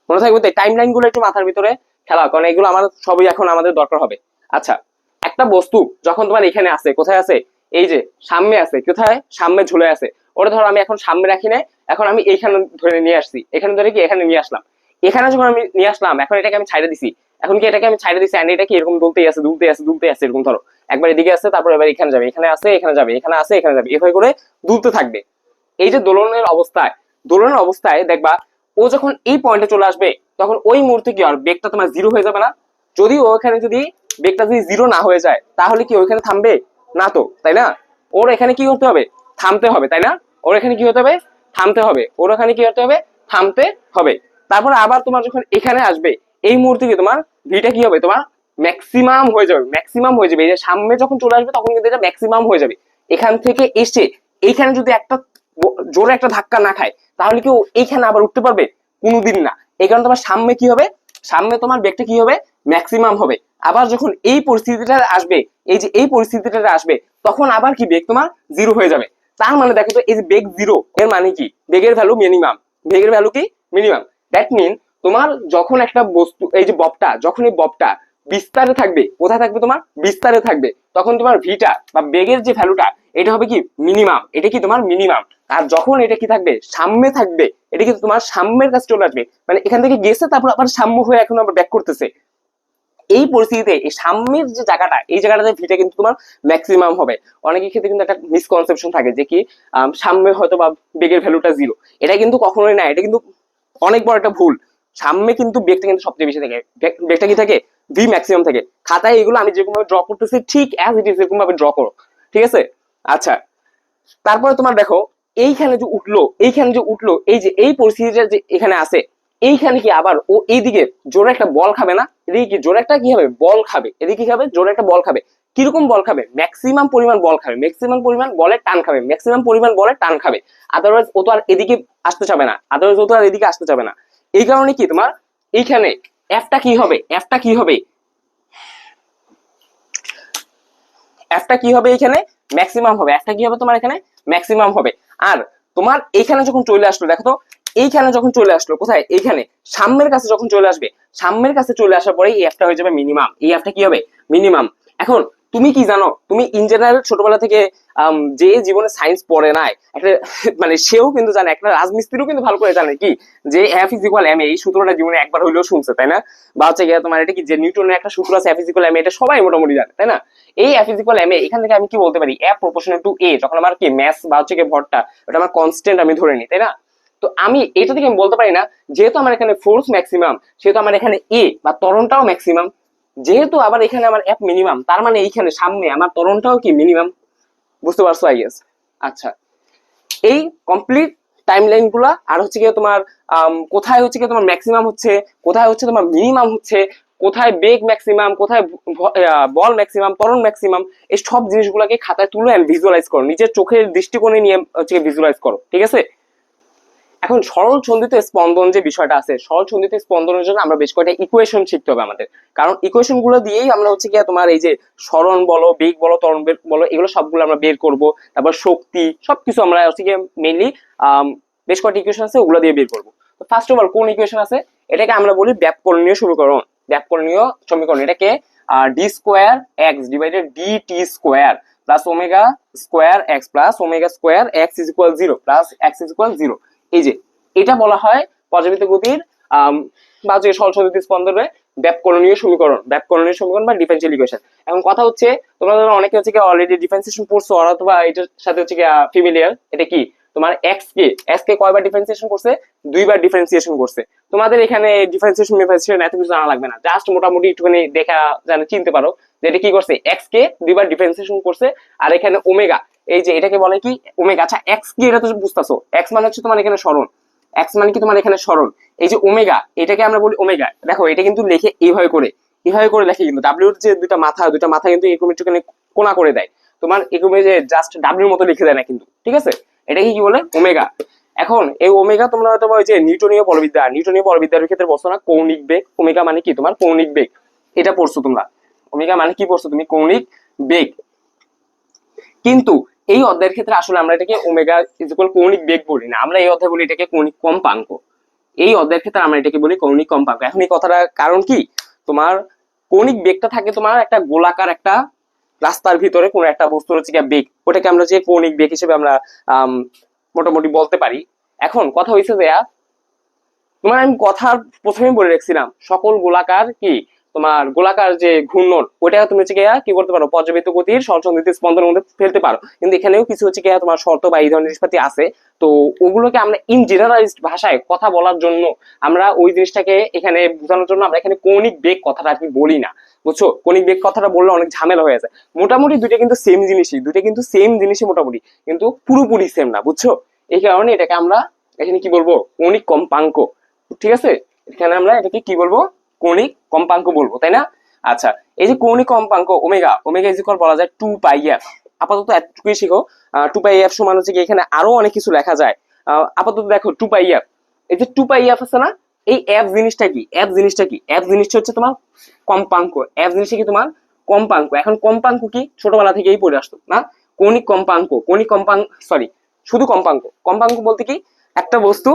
মনে থাকবে তো? টাইম লাইন গুলো একটু মাথার ভিতরে খেলা, কারণ এগুলো আমার সবই এখন আমাদের দরকার হবে। আচ্ছা, একটা বস্তু যখন তোমার এখানে আছে, কোথায় আছে? এই যে সামনে আছে। কোথায়? সামনে ঝুলে আছে। ওটা ধরো আমি এখন সামনে রাখি না, এখন আমি এইখানে ধরে নিয়ে আসছি, এখানে ধরে কি এখানে নিয়ে আসলাম। এখানে যখন আমি নিয়ে আসলাম, এখন এটাকে আমি ছাইড়ে দিছি। এখন কি এটাকে আমি ছাইড়ে দিছি, এন্ড এটা কি এরকম দুলতেই আছে এরকম ধরো একবার এদিকে আছে, তারপর এবার এখানে যাবে, এখানে আছে এখানে যাবে, এখানে আছে এখানে যাবে, এভাবে করে দুলতে থাকবে। এই যে দোলনের অবস্থায় দেখবা ও যখন এই পয়েন্টে চলে আসবে, তখন ওই মুহূর্তে কি আর বেগটা তোমার জিরো হয়ে যাবে না? যদি ওখানে যদি বেগটা যদি জিরো না হয়ে যায়, তাহলে কি ওইখানে থামবে? না তো, তাই না? ওর এখানে কি করতে হবে? থামতে হবে, তাই না? ওর এখানে কি হতে হবে? থামতে হবে। ওর এখানে কি হতে হবে? থামতে হবে। তারপর আবার তোমার যখন এখানে আসবে, এই মুহূর্তে কি তোমার ভিটা কি হবে? তোমার ম্যাক্সিমাম হয়ে যাবে, ম্যাক্সিমাম হয়ে যাবে। এই যে সামনে যখন চলে আসবে, তখন কিন্তু এটা ম্যাক্সিমাম হয়ে যাবে। এখান থেকে এসে এইখানে যদি একটা জোরে একটা ধাক্কা না খায়, তাহলে কি ও এইখানে আবার উঠতে পারবে? কোনোদিন না। এই কারণে তোমার সামনে কি হবে? সামনে তোমার বেগটা কি হবে? ম্যাক্সিমাম হবে। আবার যখন এই পরিস্থিতিটা আসবে, এই যে এই পরিস্থিতিটা আসবে, তখন আবার কি বেগ তোমার জিরো হয়ে যাবে। তার মানে দেখো তো, এই যে বেগ জিরো এর মানে কি? বেগের ভ্যালু মিনিমাম। বেগের ভ্যালু কি? মিনিমাম। দ্যাট মিন তোমার যখন একটা বস্তু, এই যে ববটা, যখন এই ববটা বিস্তারে থাকবে, কোথায় থাকবে? তোমার বিস্তারে থাকবে, তখন তোমার ভিটা বা বেগের যে ভ্যালুটা, এটা হবে কি? মিনিমাম। এটা কি তোমার মিনিমাম। আর যখন এটা কি থাকবে? সাম্যে থাকবে, এটা কিন্তু তোমার সাম্যের কাছে চলে আসবে। মানে এখান থেকে গেছে, তারপর আবার সাম্য হয়ে এখন আবার ব্যাক করতেছে। এই পরিস্থিতিতে এই সাম্যের যে জায়গাটা, এই জায়গাটাতে ভিটা কিন্তু তোমার ম্যাক্সিমাম হবে। অনেকের ক্ষেত্রে কিন্তু একটা মিসকনসেপশন থাকে যে কি সাম্যে হয়তো বা বেগের ভ্যালুটা জিরো। এটা কিন্তু কখনোই না, এটা কিন্তু অনেক বড় একটা ভুল। সাম্যে কিন্তু বেগটা কিন্তু সবচেয়ে বেশি থাকে। বেগটা কি থাকে? ভি ম্যাক্সিমাম থাকে। খাতায় এগুলো আমি যেরকম ভাবে ড্র করতেছি, ঠিক অ্যাজ ইট ইজ এরকম ভাবে ড্র করো, ঠিক আছে? আচ্ছা, তারপরে তোমার দেখো এইখানে যে উঠলো, এই যে এই পরিস্থিতিটা যে এখানে আছে, এইখানে কি আবার ও এইদিকে জোরে একটা বল খাবে না? এদিকে কি জোরে একটা কি হবে? বল খাবে। এদিকে কি খাবে? জোরে একটা বল খাবে। কিরকম বল খাবে? ম্যাক্সিমাম পরিমাণ বল খাবে, ম্যাক্সিমাম পরিমাণ বলের টান খাবে, ম্যাক্সিমাম পরিমাণ বলের টান খাবে। আদারওয়াইজ ও তো আর এদিকে আসতে চাবে না, আদারওয়াইজ ও তো আর এদিকে আসতে চাবে না। এই কারণে কি তোমার এইখানে এফটা কি হবে? এফটা কি হবে? এফটা কি হবে? এখানে ম্যাক্সিমাম হবে। এফটা কি হবে? তোমার এখানে ম্যাক্সিমাম হবে। আর তোমার এইখানে যখন চলে আসলো, দেখো তো এইখানে যখন চলে আসলো, কোথায়? এইখানে সাম্যের কাছে যখন চলে আসবে, সাম্যের কাছে চলে আসার পরে এই এফটা হয়ে যাবে মিনিমাম। এই এফটা কি হবে? মিনিমাম। এখন তুমি কি জানো? তুমি ইন জেনারেল ছোটবেলা থেকে যে জীবনে সায়েন্স পড়ে নাই একটা মানে সেও কিন্তু জানে, একটা রাজমিস্ত্রিও কিন্তু ভালো করে জানে কি যে এফ ইজ ইকুয়াল এম, এই সূত্রটা জীবনে একবার হইলেও শুনছে, তাই না? বা হচ্ছে গিয়ে তোমার এটা কি যে নিউটনের একটা সূত্র আছে এফ ইজ ইকুয়াল এম, এটা সবাই মোটামুটি জানে, তাই না? এই F is equal M A এখান থেকে আমি কি বলতে পারি, এফ প্রপোর্শনাল টু এ, যখন আমার কি ম্যাস বা হচ্ছে গিয়ে ভরটা ওটা আমার কনস্ট্যান্ট আমি ধরে নিই, তাই না? তো আমি এটা থেকে আমি বলতে পারি না যেহেতু আমার এখানে ফোর্স ম্যাক্সিমাম সেহেতু আমার এখানে এ বা ত্বরণটাও ম্যাক্সিমাম, যেহেতু আবার এখানে আমার এফ মিনিমাম তার মানে এইখানে সামনে আমার ত্বরণটাও কি মিনিমাম। বুঝতে পারছো আই গেস? আচ্ছা, এই কমপ্লিট টাইমলাইন গুলা আর হচ্ছে গিয়ে তোমার কোথায় হচ্ছে গিয়ে তোমার ম্যাক্সিমাম হচ্ছে, কোথায় হচ্ছে তোমার মিনিমাম হচ্ছে, কোথায় বেগ ম্যাক্সিমাম, কোথায় বল ম্যাক্সিমাম, ত্বরণ ম্যাক্সিমাম, এই সব জিনিসগুলোকে খাতায় তুলে ভিজুয়ালাইজ করো, নিজের চোখের দৃষ্টিকোণে নিয়ে হচ্ছে ভিজুয়ালাইজ করো, ঠিক আছে? এখন সরল সন্ধিত স্পন্দন যে বিষয়টা আছে, সরল সন্ধিত স্পন্দনের জন্য আমরা বেশ কয়েকটা ইকুয়েশন শিখতে হবে আমাদের, কারণ ইকুয়েশন গুলো দিয়েই আমরা হচ্ছে কি তোমার এই যে সরণ বলো, বেগ বলো, ত্বরণ বলো, এগুলো সবগুলো আমরা বের করব। তারপর শক্তি সবকিছু আমরা হচ্ছে কি মেইনলি বেশ কয়েকটা ইকুয়েশন আছে ওগুলো দিয়ে বের করবো। তো ফার্স্ট অফ অল কোন ইকুয়েশন আছে, এটাকে আমরা বলি ব্যাপকরণীয় সমীকরণ। ব্যাপকরণীয় সমীকরণ এটাকে D square x divided D T square plus omega square x plus omega square x is equal 0 plus x is equal 0, এই যে এটা বলা হয় পর্যাবৃত্ত গতির বা যে সরল সন্ধিত স্পন্দনের ব্যাপকরণীয় সমীকরণ, ব্যাপকরণীয় সমীকরণ বা ডিফারেনশিয়াল ইকুয়েশন। এখন কথা হচ্ছে তোমরা অনেকে হচ্ছে কি অলরেডি ডিফারেন্সিয়েশন পড়ছো অথবা এটার সাথে হচ্ছে কি ফ্যামিলিয়ার, এটা কি তোমার এক্স কে কয়বার ডিফারেন্সিয়েশন করছে, দুইবার ডিফারেন্সিয়েশন করছে। তোমাদের এখানে ডিফারেন্সিয়েশন এত কিছু জানা লাগবে না, জাস্ট মোটামুটি একটুখানি দেখা জানে চিনতে পারো যে এটা কি করছে, এক্স কে দুইবার ডিফারেন্সিয়েশন করছে। আর এখানে ওমেগা, এই যে এটাকে বলে কি ওমেগা। আচ্ছা এক্স কি এটা তো বুঝতেছো, এক্স মানে হচ্ছে তোমার এখানে সরণ, এক্স মানে কি তোমার এখানে সরণ। এই যে ওমেগা এটাকে আমরা বলি ওমেগা, দেখো এটা কিন্তু লেখে এইভাবে করে, এইভাবে করে লেখে, কিন্তু ডাব্লিউর যে দুটা মাথা কিন্তু এরকম একটুখানি কোনা করে দেয়, তোমার এরকম যে জাস্ট ডাব্লিউর মতো লিখে দেয় না কিন্তু, ঠিক আছে? এটাকে কি বলে ওমেগা। এখন এই ওমেগা তোমরা হয়তো ওই যে নিউটনীয় বলবিদ্যার ক্ষেত্রে বলছো না কৌণিক বেগ, ওমেগা মানে কি তোমার কৌণিক বেগ, এটা পড়ছো তোমরা। ওমেগা মানে কি পড়ছো তুমি, কৌণিক বেগ। কিন্তু এই অধ্যায়ের ক্ষেত্রে আসলে আমরা এটাকে ওমেগা ইজ ইকুয়াল কৌণিক বেগ বলি না, আমরা এই অধ্যায় বলি এটাকে কৌণিক কম্পাঙ্ক। এই অধ্যায়ের ক্ষেত্রে আমরা এটাকে বলি কৌণিক কম্পাঙ্ক। এখন এই কথাটা কারণ কি, তোমার কৌণিক বেগটা থাকে তোমার একটা গোলাকার একটা রাস্তার ভিতরে কোন একটা বস্তুর হচ্ছে বেগ, ওটাকে আমরা যে কৌণিক বেগ হিসেবে আমরা মোটামুটি বলতে পারি। এখন কথা হয়েছে যে তোমার আমি কথা প্রথমেই বলে রেখেছিলাম সকল গোলাকার কি তোমার গোলাকার যে ঘূর্ণন ওইটা তুমি হচ্ছে কি করতে পারো, পর্যাবৃত্ত গতির সরল সন্ধিত স্পন্দনের মধ্যে ফেলতে পারো। কিন্তু এখানেও কিছু হচ্ছে তোমার শর্ত বা এই ধরনের নিষ্পত্তি আছে, তো ওগুলোকে আমরা ইন জেনারেলাইজড ভাষায় কথা বলার জন্য আমরা ওই জিনিসটাকে এখানে বোঝানোর জন্য আমরা এখানে কৌণিক বেগ কথাটা আর কি বলি না, বুঝছো? কৌণিক বেগ কথাটা বললে অনেক ঝামেলা হয়ে যায়। মোটামুটি দুইটা কিন্তু সেম জিনিসই মোটামুটি, কিন্তু পুরোপুরি সেম না, বুঝছো? এই কারণে এটাকে আমরা এখানে কি বলবো, কৌণিক কম্পাঙ্ক, ঠিক আছে? এখানে আমরা এটাকে কি বলবো, কৌণিক কম্পাঙ্ক বলবো, তাই না? আচ্ছা, এই যে কৌণিক কম্পাঙ্ক ওমেগা, ওমেগা ইজ ইকুয়াল বলা যায় 2πf। আপাতত এতটুকুই শিখো। 2πf সমান হচ্ছে কি, এখানে আরো অনেক কিছু লেখা যায়। আপাতত দেখো 2πf, এই যে 2πf আছে না, এই এফ জিনিসটা কি, এফ জিনিসটা হচ্ছে তোমার কম্পাঙ্ক, এফ জিনিসটা কি তোমার কম্পাঙ্ক। এখন কম্পাঙ্ক কি ছোটবেলা থেকেই পড়ে আসতো না, কৌণিক কম্পাঙ্ক সরি শুধু কম্পাঙ্ক। কম্পাঙ্ক বলতে কি, একটা বস্তু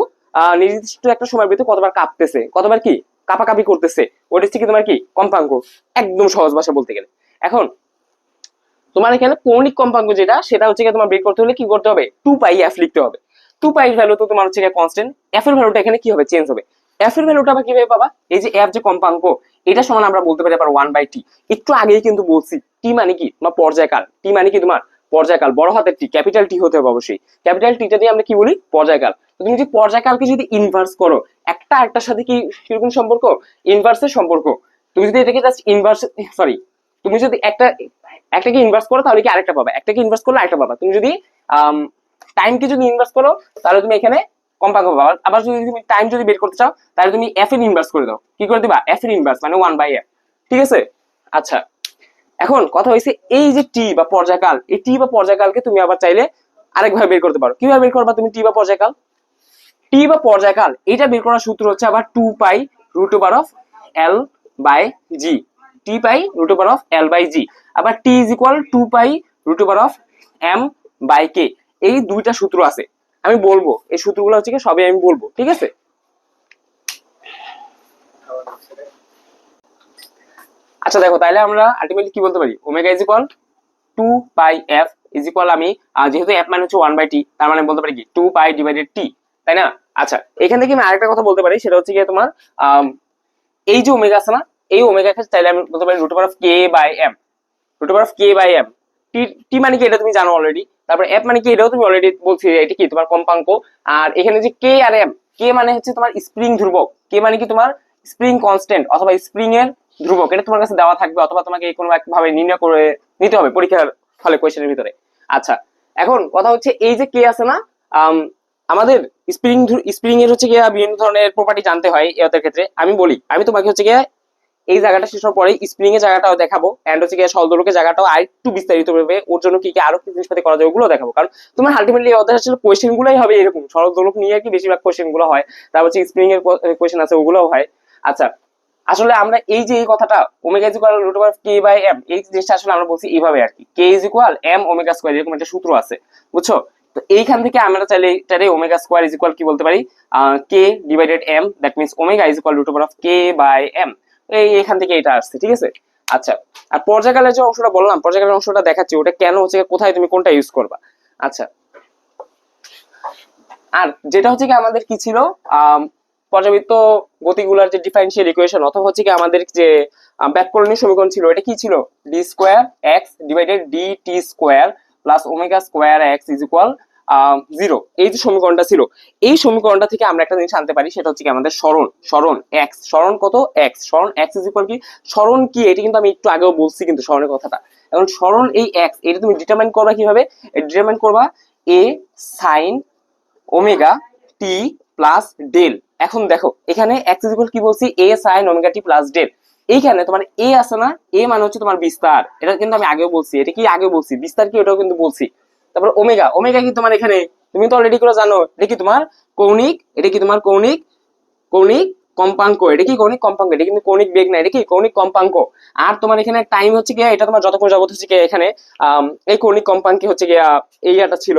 নির্দিষ্ট একটা সময়ের ভিতরে কতবার কাঁপতেছে, কতবার কি কাঁপাকাঁপি করতেছে, ওটা হচ্ছে কি তোমার কি কম্পাঙ্ক, একদম সহজ ভাষা বলতে গেলে। এখন তোমার এখানে কৌণিক কম্পাঙ্ক যেটা, সেটা হচ্ছে তোমার বের করতে হলে কি করতে হবে, 2πf লিখতে হবে। 2π ভ্যালু তো তোমার হচ্ছে কনস্ট্যান্ট, এফ এর ভ্যালুটা এখানে কি হবে, চেঞ্জ হবে। এফ এর ভ্যালুটা আবার কিভাবে পাবা, এই যে এফ যে কম্পাঙ্ক, এটা সমান আমরা বলতে পারি আবার 1/t। একটু আগেই কিন্তু বলছি টি মানে কি তোমার পর্যায়কাল, টি মানে কি তোমার পর্যায়কাল, বড় হাতের টি, ক্যাপিটাল টি হতে হবে অবশ্যই। ক্যাপিটাল টিটা দিয়ে আমরা কি বলি, পর্যায়কাল। তুমি যদি পর্যায়কালকে যদি ইনভার্স করো, একটা আরেকটার সাথে কি কিরকম সম্পর্ক, ইনভার্সের সম্পর্ক। তুমি যদি এটাকে জাস্ট ইনভার্স সরি তুমি যদি একটাকে ইনভার্স করো তাহলে কি আরেকটা পাবা, একটাকে ইনভার্স করলে আরেকটা পাবা। তুমি যদি টাইমকে যদি ইনভার্স করো তাহলে তুমি এখানে কম্পাঙ্ক পাবা। আবার যদি তুমি টাইম যদি বের করতে চাও তাহলে তুমি এফ এর ইনভার্স করে দাও, কি করে দিবা, এফ এর ইনভার্স মানে 1/f, ঠিক আছে? আচ্ছা, এখন কথা হয়েছে এই যে টি বা পর্যায়কাল, এই টি বা পর্যায়কালকে তুমি আবার চাইলে আরেকভাবে বের করতে পারো। কিভাবে বের করবা তুমি টি বা পর্যায়কাল, টি বা পর্যায়কাল এটা বের করার সূত্র হচ্ছে আবার 2π√L/g, t/√L/g। আবার t ইজ ইকুয়াল 2π√M/k। এই দুইটা সূত্র আছে, আমি বলবো এই সূত্রগুলো হচ্ছে কি সবই আমি বলবো, ঠিক আছে? আচ্ছা দেখো, তাহলে আমরা আলটিমেটলি কি বলতে পারি, omega is equal 2πf is equal আমি যেহেতু এফ মানে হচ্ছে 1/t, তার মানে বলতে পারি কি 2π/t, তাই না? আচ্ছা, এখান থেকে আমি আরেকটা কথা বলতে পারি, সেটা হচ্ছে গিয়ে তোমার এই যে ওমেগা আছে না, এই ওমেগাকে চাইলে আমি বলতে পারি √k/m, √k/m। টি টি মানে কি এটা তুমি জানো অলরেডি, তারপর এফ মানে কি এটাও তুমি অলরেডি বলছি, এটা কি তোমার কম্পাঙ্ক। আর এখানে যে কে আর এম, কে মানে হচ্ছে তোমার স্প্রিং ধ্রুবক, কে মানে কি তোমার স্প্রিং কনস্ট্যান্ট অথবা স্প্রিং এর ধ্রুবক, এটা তোমার কাছে দেওয়া থাকবে অথবা তোমাকে কোনো এক ভাবে নির্ণয় করে নিতে হবে পরীক্ষার ফলে কোয়েশ্চেনের ভিতরে। আচ্ছা, এখন কথা হচ্ছে এই যে কে আছে না, আমাদের স্প্রিং এর হচ্ছে গিয়ে বিভিন্ন ধরনের প্রপার্টি জানতে হয় এদের ক্ষেত্রে। আমি বলি, আমি তোমাকে হচ্ছে গিয়ে এই জায়গাটা শেষ হওয়ার পরে স্প্রিং এর জায়গাটাও দেখাবো, এন্ড হচ্ছে গিয়ে সলদোলকের জায়গাটাও আরেকটু বিস্তারিত ভাবে ওর জন্য কি কি আরো কি জিনিসপাতি করা যায় ওগুলো দেখাবো। কারণ তোমার আলটিমেটলি অধ্যায় আসলে কোয়েশ্চেন গুলোই হবে এরকম, সলদোলক নিয়ে আর কি বেশিরভাগ কোয়েশ্চেন গুলো হয়, তারপর হচ্ছে স্প্রিং এর কোয়েশ্চেন আছে ওগুলোও হয়। আচ্ছা, আসলে আমরা এই যে এই কথাটা ওমেগা ইজ ইকুয়াল √k/m, এই জিনিসটা আসলে আমরা বলছি এইভাবে আর কি, k is equal m omega square, এরকম একটা সূত্র আছে, বুঝছো? তো এইখান থেকে আমরা চাইলে এটারে ওমেগা স্কয়ার ইজ ইকুয়াল কি বলতে পারি, k/m, that means omega is equal √k/m। এখান থেকে এটা আসছে, ঠিক আছে? আচ্ছা, আর পর্যায়কালের যে অংশটা বললাম, পর্যায়কালের অংশটা দেখাচ্ছি, ওটা কেন হচ্ছে, কোথায় তুমি কোনটা ইউজ করবা। আচ্ছা, আর যেটা হচ্ছে কি আমাদের কি ছিল, পর্যাবৃত্ত গতিগুলোর যে ডিফারেনশিয়াল ইকুয়েশন অথবা হচ্ছে কি আমাদের যে ব্যাককরণীয় সমীকরণ ছিল, এটা কি ছিল, d²x/dt² plus omega square x is equal 0। এই যে সমীকরণটা ছিল, এই সমীকরণটা থেকে আমরা একটা জিনিস আনতে পারি, সেটা হচ্ছে কি আমাদের সরণ এক্স, সরণ কত এক্স, সরণ এক্স ইজ ইকুয়াল কি, সরণ কি এটা কিন্তু আমি একটু আগেও বলছি কিন্তু সরণের কথাটা। এখন সরণ এই এক্স, এটা তুমি ডিটারমাইন করবা কিভাবে, ডিটারমাইন করবা a sin omega t plus del. এখন দেখো এখানে এক্স ইজ ইকুয়াল কি বলছি, a sin omega t plus del. এইখানে তোমার এ আছে না, এ মানে হচ্ছে তোমার বিস্তার, এটা কিন্তু আমি আগেও বলছি, এটা কি আগেও বলছি, বিস্তার কি ওটাও কিন্তু বলছি। তারপর ওমেগা, ওমেগা কি তোমার এখানে তুমি তো অলরেডি করে জানো, এটা কি তোমার কৌণিক, এটা কি তোমার কৌণিক কৌণিক কম্পাঙ্ক, এটা কি কৌণিক কম্পাঙ্ক, এটা কিন্তু কৌণিক বেগ না, এটা কি কৌণিক কম্পাঙ্ক। আর তোমার এখানে টাইম হচ্ছে গিয়া, এটা তোমার যতক্ষণ যাবত হচ্ছে গিয়া এখানে এই কৌণিক কম্পাঙ্কে হচ্ছে গিয়া এই এটা ছিল,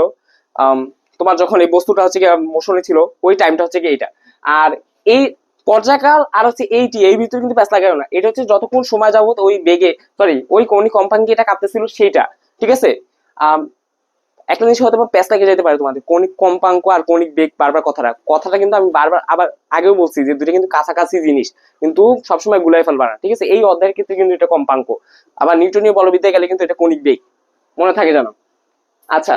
তোমার যখন এই বস্তুটা হচ্ছে গিয়া মোশনে ছিল ওই টাইমটা হচ্ছে গিয়ে এইটা। আর এই পর্যায়কাল আর হচ্ছে এইটি, এই ভিতরে কিন্তু প্যাচ লাগাও না, এটা হচ্ছে যতক্ষণ সময় যাবত ওই বেগে সরি ওই কৌণিক কম্পাঙ্কে এটা কাঁপতেছিল সেইটা, ঠিক আছে? একটা জিনিস হয়তো প্যাচ লাগে যেতে পারে তোমাদের, কৌণিক কম্পাঙ্ক আর কৌণিক বেগ, বারবার কথাটা কিন্তু আমি বারবার আবার আগেও বলছি যে দুটো কিন্তু কাছাকাছি জিনিস, কিন্তু সবসময় গুলাই ফেলবা না, ঠিক আছে? এই অধ্যায়ের ক্ষেত্রে কিন্তু এটা কম্পাঙ্ক, আবার নিউটনীয় বলবিদ্যায় গেলে কিন্তু এটা কৌণিক বেগ, মনে থাকে জানো। আচ্ছা,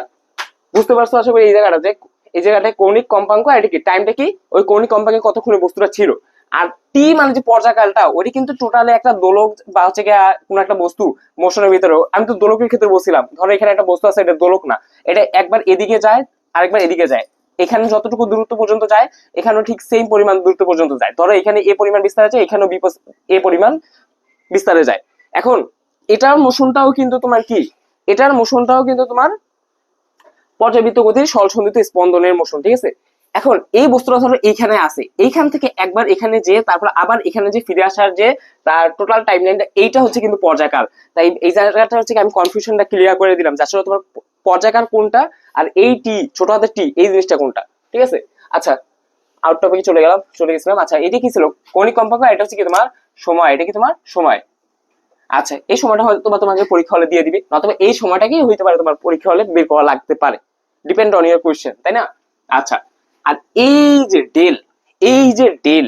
বুঝতে পারছো আশা করি এই জায়গাটা, যে এই জায়গাটায় কৌণিক কম্পাঙ্ক আর এটা কি টাইমটা কি ওই কৌণিক কম্পাঙ্কে কতক্ষণে বস্তুটা ছিল। আর টি মানে যে পর্যায়কালটা, ওইটা কিন্তু টোটালি একটা দোলক বা হচ্ছে গিয়ে কোন একটা বস্তু মোশনের ভিতরে, আমি তো দোলকের ক্ষেত্রে বলছিলাম, ধরো এখানে একটা বস্তু আছে, এটা দোলক না, এটা একবার এদিকে যায় আরেকবার এদিকে যায়, এখানে যতটুকু দূরত্ব পর্যন্ত যায় এখানেও ঠিক সেম পরিমাণ দূরত্ব পর্যন্ত যায়, ধরো এখানে এ পরিমাণ বিস্তার আছে, এখানেও এ পরিমাণ বিস্তারে যায়। এখন এটার মোশনটাও কিন্তু তোমার কি, এটার মোশনটাও কিন্তু তোমার পর্যাবৃত্ত গতির সলসন্ধিত স্পন্দনের মোশন, ঠিক আছে? এখন এই বস্তুটা ধরো এইখানে আছে, এইখান থেকে একবার এখানে যে তারপর আবার এখানে যে ফিরে আসার যে তার টোটাল টাইম লাইনটা, এইটা হচ্ছে কিন্তু পর্যায়কাল। তাই এই জায়গাটা হচ্ছে আমি কনফিউশনটা ক্লিয়ার করে দিলাম যে আসলে তোমার পর্যায়কাল কোনটা আর এই টি ছোট হাতের টি এই জিনিসটা কোনটা, ঠিক আছে? আচ্ছা, আউট টপিকে চলে গেছিলাম। আচ্ছা, এটা কি ছিল, কৌণিক কম্পাঙ্ক, এটা হচ্ছে কি তোমার সময়, এটা কি তোমার সময়। আচ্ছা, এই সময়টা হয়তো তোমাকে পরীক্ষা হলে দিয়ে দিবে, নতুবা এই সময়টাকেই হইতে পারে তোমার পরীক্ষা হলে বের করা লাগতে পারে, ডিপেন্ড অন ইউর কোয়েশ্চেন, তাই না? আচ্ছা, আর এই যে ডেল, এই যে ডেল,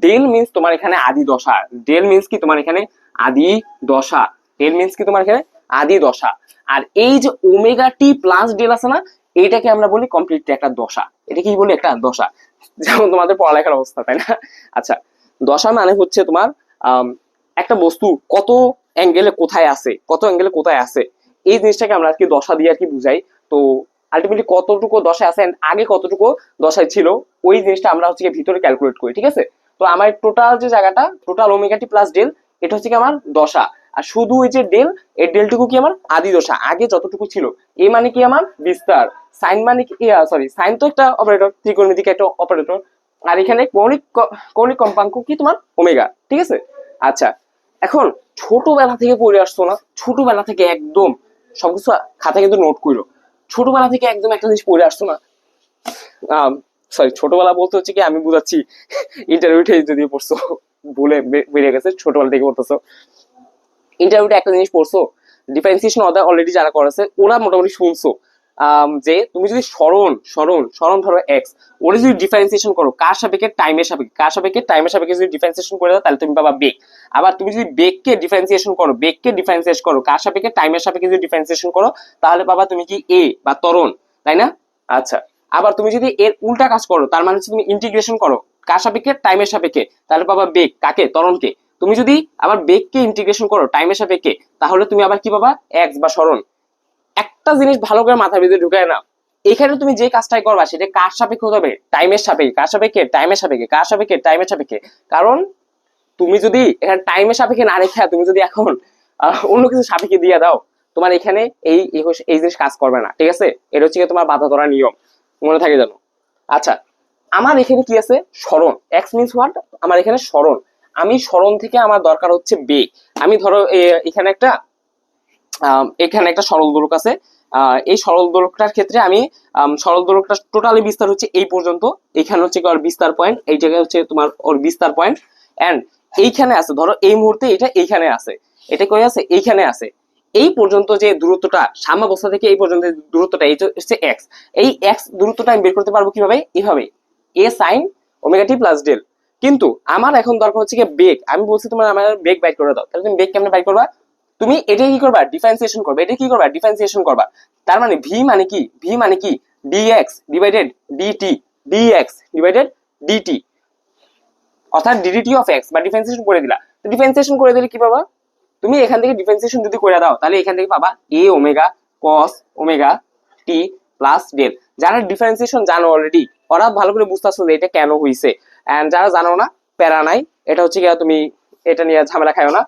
ডেল মিন্স তোমার এখানে আদি দশা, ডেল মিন্স কি তোমার এখানে আদি দশা, ডেল মিন্স কি তোমার এখানে আদি দশা। আর এই যে ওমেগা টি প্লাস ডেল আছে না, এইটাকে আমরা বলি কমপ্লিটলি একটা দশা, এটা কি বলি একটা দশা, যেমন তোমাদের পড়ালেখার অবস্থা, তাই না? আচ্ছা, দশা মানে হচ্ছে তোমার একটা বস্তু কত অ্যাঙ্গেলে কোথায় আছে, কত অ্যাঙ্গেলে কোথায় আছে, এই জিনিসটাকে আমরা আর কি দশা দিয়ে আর কি বুঝাই। তো আলটিমেটলি কতটুকু দশায় আছে, আগে কতটুকু দশায় ছিল, ওই জিনিসটা আমরা হচ্ছে ভিতরে ক্যালকুলেট করি, ঠিক আছে? তো আমার টোটাল যে জায়গাটা, total omega t plus del, এটা হচ্ছে কি আমার দশা, আর শুধু ওই যে ডেল, এই ডেলটুকু কি আমার আদি দশা, আগে যতটুকু ছিল। এ মানে কি আমার বিস্তার, সাইন মানে কি সরি সাইন তো একটা অপারেটর, ত্রিকোণমিতিক একটা অপারেটর, আর এখানে কৌণিক কম্পাঙ্ক কি তোমার ওমেগা, ঠিক আছে? আচ্ছা, এখন ছোটবেলা থেকে পড়ে আসছো না, ছোটবেলা থেকে একদম সবকিছু খাতা কিন্তু নোট করো, ছোটবেলা থেকে একদম একটা জিনিস পড়ে আসতো না, সরি ছোটবেলা বলতে হচ্ছে কি আমি বুঝাচ্ছি ইন্টারভিউতে যদি পড়ছো, ভুলে বেরিয়ে গেছে, ছোটবেলা থেকে পড়তেছো, ইন্টারভিউতে একটা জিনিস পড়ছো ডিফারেন্সিয়েশন অধ্যায় অলরেডি যারা করেছে ওরা মোটামুটি শুনছো যে তুমি যদি সরণ ধরো এক্স, ওরা যদি ডিফারেন্সিয়েশন করো কার সাপেক্ষে, টাইমের সাপেক্ষে যদি ডিফারেন্সিয়েশন করে দাও তাহলে তুমি পাবা বেগ। আবার তুমি যদি বেগকে ডিফারেন্সিয়েশন করো কার সাপেক্ষে, টাইমের সাপেক্ষে যদি ডিফারেন্সিয়েশন করো তাহলে পাবা তুমি কি এ বা ত্বরণ, তাই না? আচ্ছা, আবার তুমি যদি এর উল্টা কাজ করো, তার মানে হচ্ছে তুমি ইন্টিগ্রেশন করো কার সাপেক্ষে, টাইমের সাপেক্ষে, তাহলে পাবা বেগ। কাকে? ত্বরণকে। তুমি যদি আবার বেগকে ইন্টিগ্রেশন করো টাইমের সাপেক্ষে, তাহলে তুমি আবার কি পাবা? এক্স বা সরণ। একটা জিনিস ভালো করে মাথার ভিতরে ঢুকায় না, এখানে তুমি যে কাজটাই করবা সেটা কার সাপেক্ষে হতে হবে? টাইমের সাপেক্ষে। কার সাপেক্ষে? কারণ তুমি যদি এখানে টাইমের সাপেক্ষে না রেখে তুমি যদি এখন অন্য কিছু সাপেক্ষে দিয়ে দাও, তোমার এখানে এই এই জিনিস কাজ করবে না, ঠিক আছে? এটা হচ্ছে তোমার বাধা ধরা নিয়ম, মনে থাকে জানো। আচ্ছা, আমার এখানে কি আছে? সরণ। X means what? আমার এখানে সরণ। আমি সরণ থেকে আমার দরকার হচ্ছে বেগ। আমি ধরো এখানে একটা সরল দোলক আছে। এই সরল দোলকটার ক্ষেত্রে আমি সরল দোলকটা টোটালি বিস্তার হচ্ছে এই পর্যন্ত। এখানে হচ্ছে ওর বিস্তার পয়েন্ট, এই জায়গায় হচ্ছে তোমার ওর বিস্তার পয়েন্ট। এন্ড এইখানে আছে, ধরো এই মুহূর্তে এটা এইখানে আছে, এটা কই আছে? এইখানে আছে। এই পর্যন্ত যে দূরত্বটা, সাম্যাবস্থা থেকে এই পর্যন্ত দূরত্বটা, এই হচ্ছে এক্স। এই এক্স দূরত্বটা আমি বের করতে পারবো কিভাবে? এভাবে, এ sign omega t plus del. কিন্তু আমার এখন দরকার হচ্ছে কি বেগ। আমি বলছি তোমার আমার বেগ বাইর করে দাও, তাহলে তুমি বেগ কেমনে বাইর করবা? তুমি এটা কি করবা? ডিফারেন্সিয়েশন করবা। তার মানে ভি মানে কি? ডিএক্স ডিভাইডেড ডিটি, অর্থাৎ ডিডিটি অফ এক্স, বা ডিফারেন্সিয়েশন করে দিলা। তো ডিফারেন্সিয়েশন করে দিলে কি পাবা? তুমি এখান থেকে ডিফারেন্সিয়েশন যদি করে দাও তাহলে এখান থেকে পাবা এ ওমেগা কস ওমেগা টি প্লাস ডেল। যারা ডিফারেন্সিয়েশন জানো অলরেডি, ওরা ভালো করে বুঝতেছো যে এটা কেন হইছে। এন্ড যারা জানো না, প্যারা নাই, এটা হচ্ছে গিয়া তুমি এটা নিয়ে ঝামেলা খাইও না।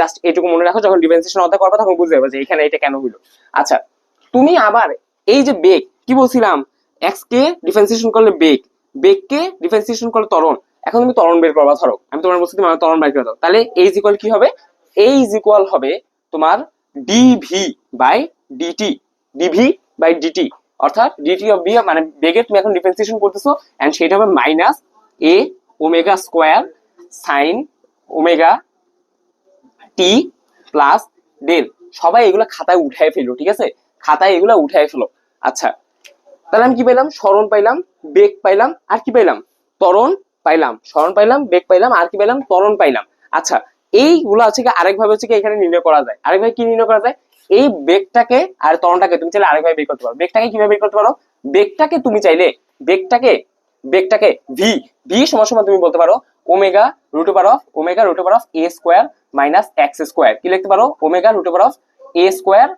জাস্ট এটুকু মনে রাখো, যখন ডিফারেন্সিয়েশন অধ্যায় করবে তখন বুঝতে পারবে যে এখানে এটা কেন হইলো। আচ্ছা, তুমি আবার এই যে বেগ, কি বলছিলাম? এক্স কে ডিফারেন্সিয়েশন করলে বেগ, বেগকে ডিফারেন্সিয়েশন করলে ত্বরণ। এখন তুমি ত্বরণ বের করবা। ধরো আমি তোমার বলছি তুমি ত্বরণ বের করে দাও, তাহলে এই ইজ ইকুয়াল কি হবে? এই ইজ ইকুয়াল হবে তোমার d v by d t, d v by d t, অর্থাৎ ডিটি অফ বি, মানে বেগের তুমি এখন ডিফারেন্সিয়েশন করতেছো, এন্ড সেটা হবে minus a omega square sine omega t plus del. সবাই এগুলো খাতায় উঠায় ফেলো, ঠিক আছে? খাতায় এগুলো উঠায় ফেলো। আচ্ছা, তাহলে আমি কি পাইলাম? সরণ পাইলাম, বেগ পাইলাম, আর কি পাইলাম? ত্বরণ পাইলাম। সরণ পাইলাম, বেগ পাইলাম, আর কি পাইলাম? ত্বরণ পাইলাম। আচ্ছা, এইগুলো হচ্ছে কি আরেকভাবে হচ্ছে কি এখানে নির্ণয় করা যায়। আরেকভাবে কি নির্ণয় করা যায়? এই বেগটাকে আর ত্বরণটাকে তুমি চাইলে আরেকভাবে বের করতে পারো। বেগটাকে কিভাবে বের করতে পারো? বেগটাকে তুমি চাইলে বেগটাকে বেগটাকে ভি, সমান সমান তুমি বলতে পারো omega root over of a square minus x square. কি লিখতে পারো? Omega root over of a square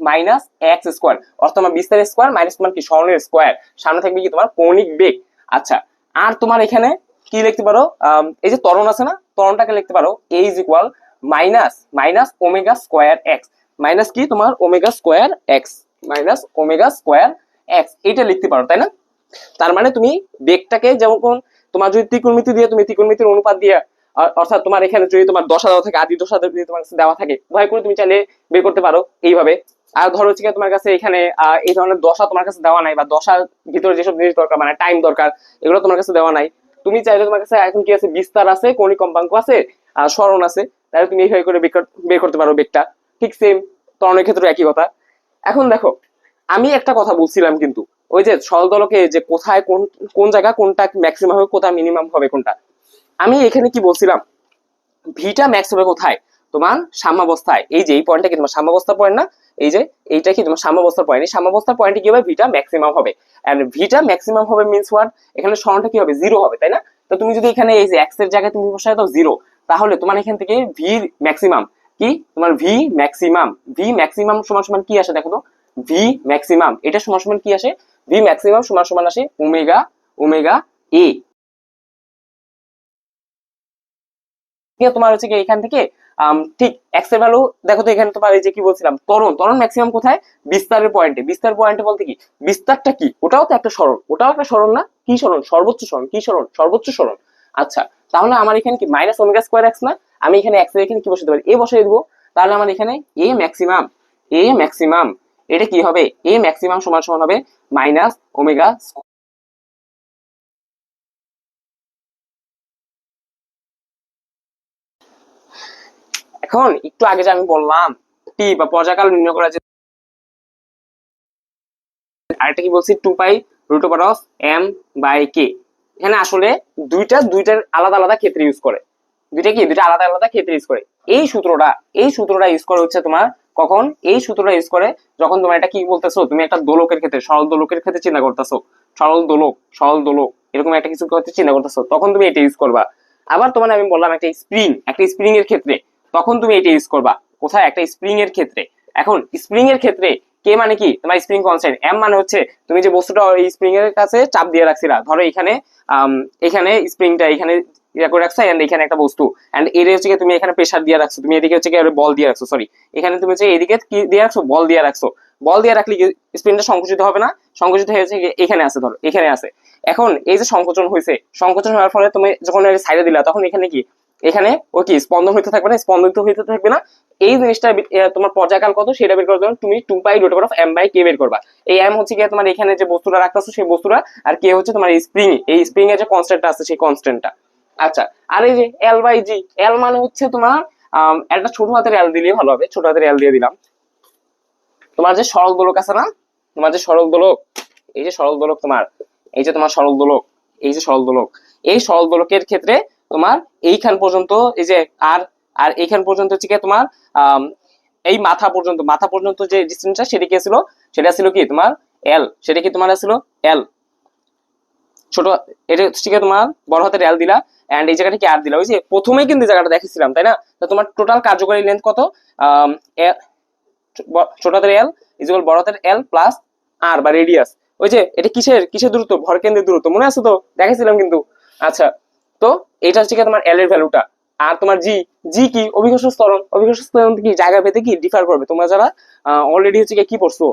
minus x square, অর্থাৎ তোমার বিস্তারের স্কোয়ার মাইনাস তোমার কি সরণের স্কোয়ার, সামনে থাকবে কি তোমার কৌণিক বেগ। আচ্ছা, আর তোমার এখানে কি লিখতে পারো? এই যে ত্বরণ আছে না, ত্বরণটাকে লিখতে পারো a is equal minus omega square x, minus কি তোমার ওমেগা স্কোয়ার এক্স, এটা লিখতে পারো, তাই না? তার মানে তুমি বেগটাকে যেমন তোমার যদি ত্রিকোণমিতি দিয়ে, তুমি ত্রিকোণমিতির অনুপাত দিয়ে, অর্থাৎ তোমার এখানে যদি তোমার দশা দেওয়া থাকে, আদি দশা যদি তোমার কাছে দেওয়া থাকে, ভয় করে তুমি চাইলে বের করতে পারো এইভাবে। আর ধরো হচ্ছে তোমার কাছে এখানে এই ধরনের দশা তোমার কাছে দেওয়া নাই, বা দশার ভিতরে যেসব জিনিস দরকার, মানে টাইম দরকার, এগুলো তোমার কাছে দেওয়া নাই। তুমি চাইলে তোমার কাছে এখন কি আছে? বিস্তার আছে, কৌণিক কম্পাঙ্ক আছে, আর সরণ আছে, তাহলে তুমি এইভাবে করে বের করতে পারো বেগটা। ঠিক সেম ত্বরণের ক্ষেত্রে একই কথা। এখন দেখো, আমি একটা কথা বলছিলাম কিন্তু, ওই যে সরল দোলকে যে কোথায় কোন কোন জায়গা কোনটা ম্যাক্সিমাম হবে, কোথায় মিনিমাম হবে কোনটা, আমি এখানে কি বলছিলাম? ভিটা ম্যাক্স হবে কোথায়? তোমার সাম্যাবস্থায়। এই যে এই পয়েন্টটা কি তোমার সাম্যাবস্থার পয়েন্ট না? এই যে এইটা কি তোমার সাম্যাবস্থার পয়েন্ট? এই সাম্যাবস্থার পয়েন্টে কি হবে? ভিটা ম্যাক্সিমাম হবে। এন্ড ভিটা ম্যাক্সিমাম হবে মিন্স হোয়াট? এখানে সরণটা কি হবে? জিরো হবে, তাই না? তো তুমি যদি এখানে এই যে এক্স এর জায়গায় তুমি বসায় দাও জিরো, তাহলে তোমার এখান থেকে ভি ম্যাক্সিমাম কি তোমার ভি ম্যাক্সিমাম সমান সমান কি আসে দেখো তো? ভি ম্যাক্সিমাম এটা সমান সমান কি আসে? ভি ম্যাক্সিমাম সমান সমান আসে ওমেগা ওমেগা এ। তোমার হচ্ছে কি এখান থেকে ঠিক এক্স এর ভ্যালু দেখো তো, এখানে তোমার এই যে কি বলছিলাম, ত্বরণ ম্যাক্সিমাম কোথায়? বিস্তার পয়েন্টে বলতে কি বিস্তারটা কি? ওটাও তো একটা সরণ, না? কি সরণ? সর্বোচ্চ সরণ। কি সরণ? সর্বোচ্চ সরণ। আচ্ছা, তাহলে আমার এখানে কি মাইনাস ওমেগা স্কোয়ার এক্স না? আমি এখানে এক্স এর এখানে কি বসাতে পারি? এ বসাই দেবো। তাহলে আমার এখানে এ ম্যাক্সিমাম এটা কি হবে? এ ম্যাক্সিমাম সমান সমান হবে মাইনাস ওমেগা। এখন একটু আগে যে আমি বললাম টি বা পর্যায়কাল নির্ণয় করা যায়। আরেকটা কি বলছি, 2π√m/k। এখানে আসলে দুইটার আলাদা আলাদা ক্ষেত্রে ইউজ করে, দুইটা আলাদা আলাদা ক্ষেত্রে ইউজ করে। এই সূত্রটা ইউজ করে হচ্ছে তোমার কখন, এই সূত্রটা ইউজ করে যখন তোমার এটা কি বলতেছো, তুমি একটা দোলকের ক্ষেত্রে, সরল দোলকের ক্ষেত্রে চিন্তা করতেছো, সরল দোলক এরকম একটা কিছু ক্ষেত্রে চিন্তা করতেছো, তখন তুমি এটা ইউজ করবা। আবার তোমার আমি বললাম একটা স্প্রিং এর ক্ষেত্রে, তখন তুমি এটা ইউজ করবা। কোথায়? একটা স্প্রিং এর ক্ষেত্রে। এখন স্প্রিং এর ক্ষেত্রে কে মানে কি, তোমার স্প্রিং কনস্ট্যান্ট। এম মানে হচ্ছে তুমি যে বস্তুটা এই স্প্রিং এর কাছে চাপ দিয়ে রাখছিলা, ধরো এখানে স্প্রিংটা এখানে ইয়া করে রাখছো, এন্ড এখানে একটা বস্তু, এন্ড এর হচ্ছে তুমি এখানে প্রেসার দিয়ে রাখছো, তুমি এদিকে হচ্ছে বল দিয়ে রাখছো, সরি এখানে তুমি হচ্ছে এদিকে কি দিয়ে রাখছো, বল দিয়ে রাখছো। বল দিয়ে রাখলে স্প্রিংটা সংকুচিত হবে না? সংকুচিত হয়েছে এখানে আছে, ধরো এখানে আছে। এখন এই যে সংকোচন হয়েছে, সংকোচন হওয়ার ফলে তুমি যখন সাইডে দিলা, তখন এখানে কি, এখানে ও কি স্পন্দন হইতে থাকবে না? স্পন্দিত হইতে থাকবে না? এই জিনিসটা তোমার পর্যায়কাল কত সেটা বের করার জন্য তুমি 2π√m/k বের করবা। এই m হচ্ছে কি তোমার এখানে যে বস্তুটা রাখতেছো সেই বস্তুটা, আর কে হচ্ছে তোমার এই স্প্রিং এর যে কনস্ট্যান্টটা আছে সেই কনস্ট্যান্টটা। আচ্ছা, আর এই যে L/G, এল মানে হচ্ছে তোমার একটা ছোট হাতের এল দিলেই ভালো হবে, ছোট হাতের এল দিয়ে দিলাম। তোমার যে সরল দোলক আছে না, তোমার যে সরল দোলক, এই যে সরল দোলক তোমার, এই যে তোমার সরল দোলক, এই যে সরল দোলক, এই সরল দোলকের ক্ষেত্রে তোমার এইখান পর্যন্ত এই যে আর এইখান পর্যন্ত হচ্ছে কি তোমার এই মাথা পর্যন্ত যে ডিস্টেন্সটা সেটা কি ছিল, সেটা ছিল কি তোমার এল, সেটা কি তোমার ছিল এল। ছোট এটা হচ্ছে কি তোমার বড় হাতের এল দিলা, এন্ড এই জায়গাটা কি আর দিলা। ওই যে প্রথমেই কিন্তু জায়গাটা দেখেছিলাম, তাই না? তো তোমার টোটাল কার্যকরী লেন্থ কত, ছোট হাতের এল ইকুয়াল বড় হাতের এল প্লাস আর বা রেডিয়াস। ওই যে এটা কিসের কিসের দূরত্ব, ভরকেন্দ্রের দূরত্ব, মনে আছে তো? দেখেছিলাম কিন্তু। আচ্ছা, তো এটা হচ্ছে কি তোমার এল এর ভ্যালুটা। আর তোমার জি, জি কি অভিকর্ষ ত্বরণ, অভিকর্ষ ত্বরণ কি জায়গা ভেদে কি ডিফার করবে। তোমরা যারা অলরেডি হচ্ছে কি পড়ছো,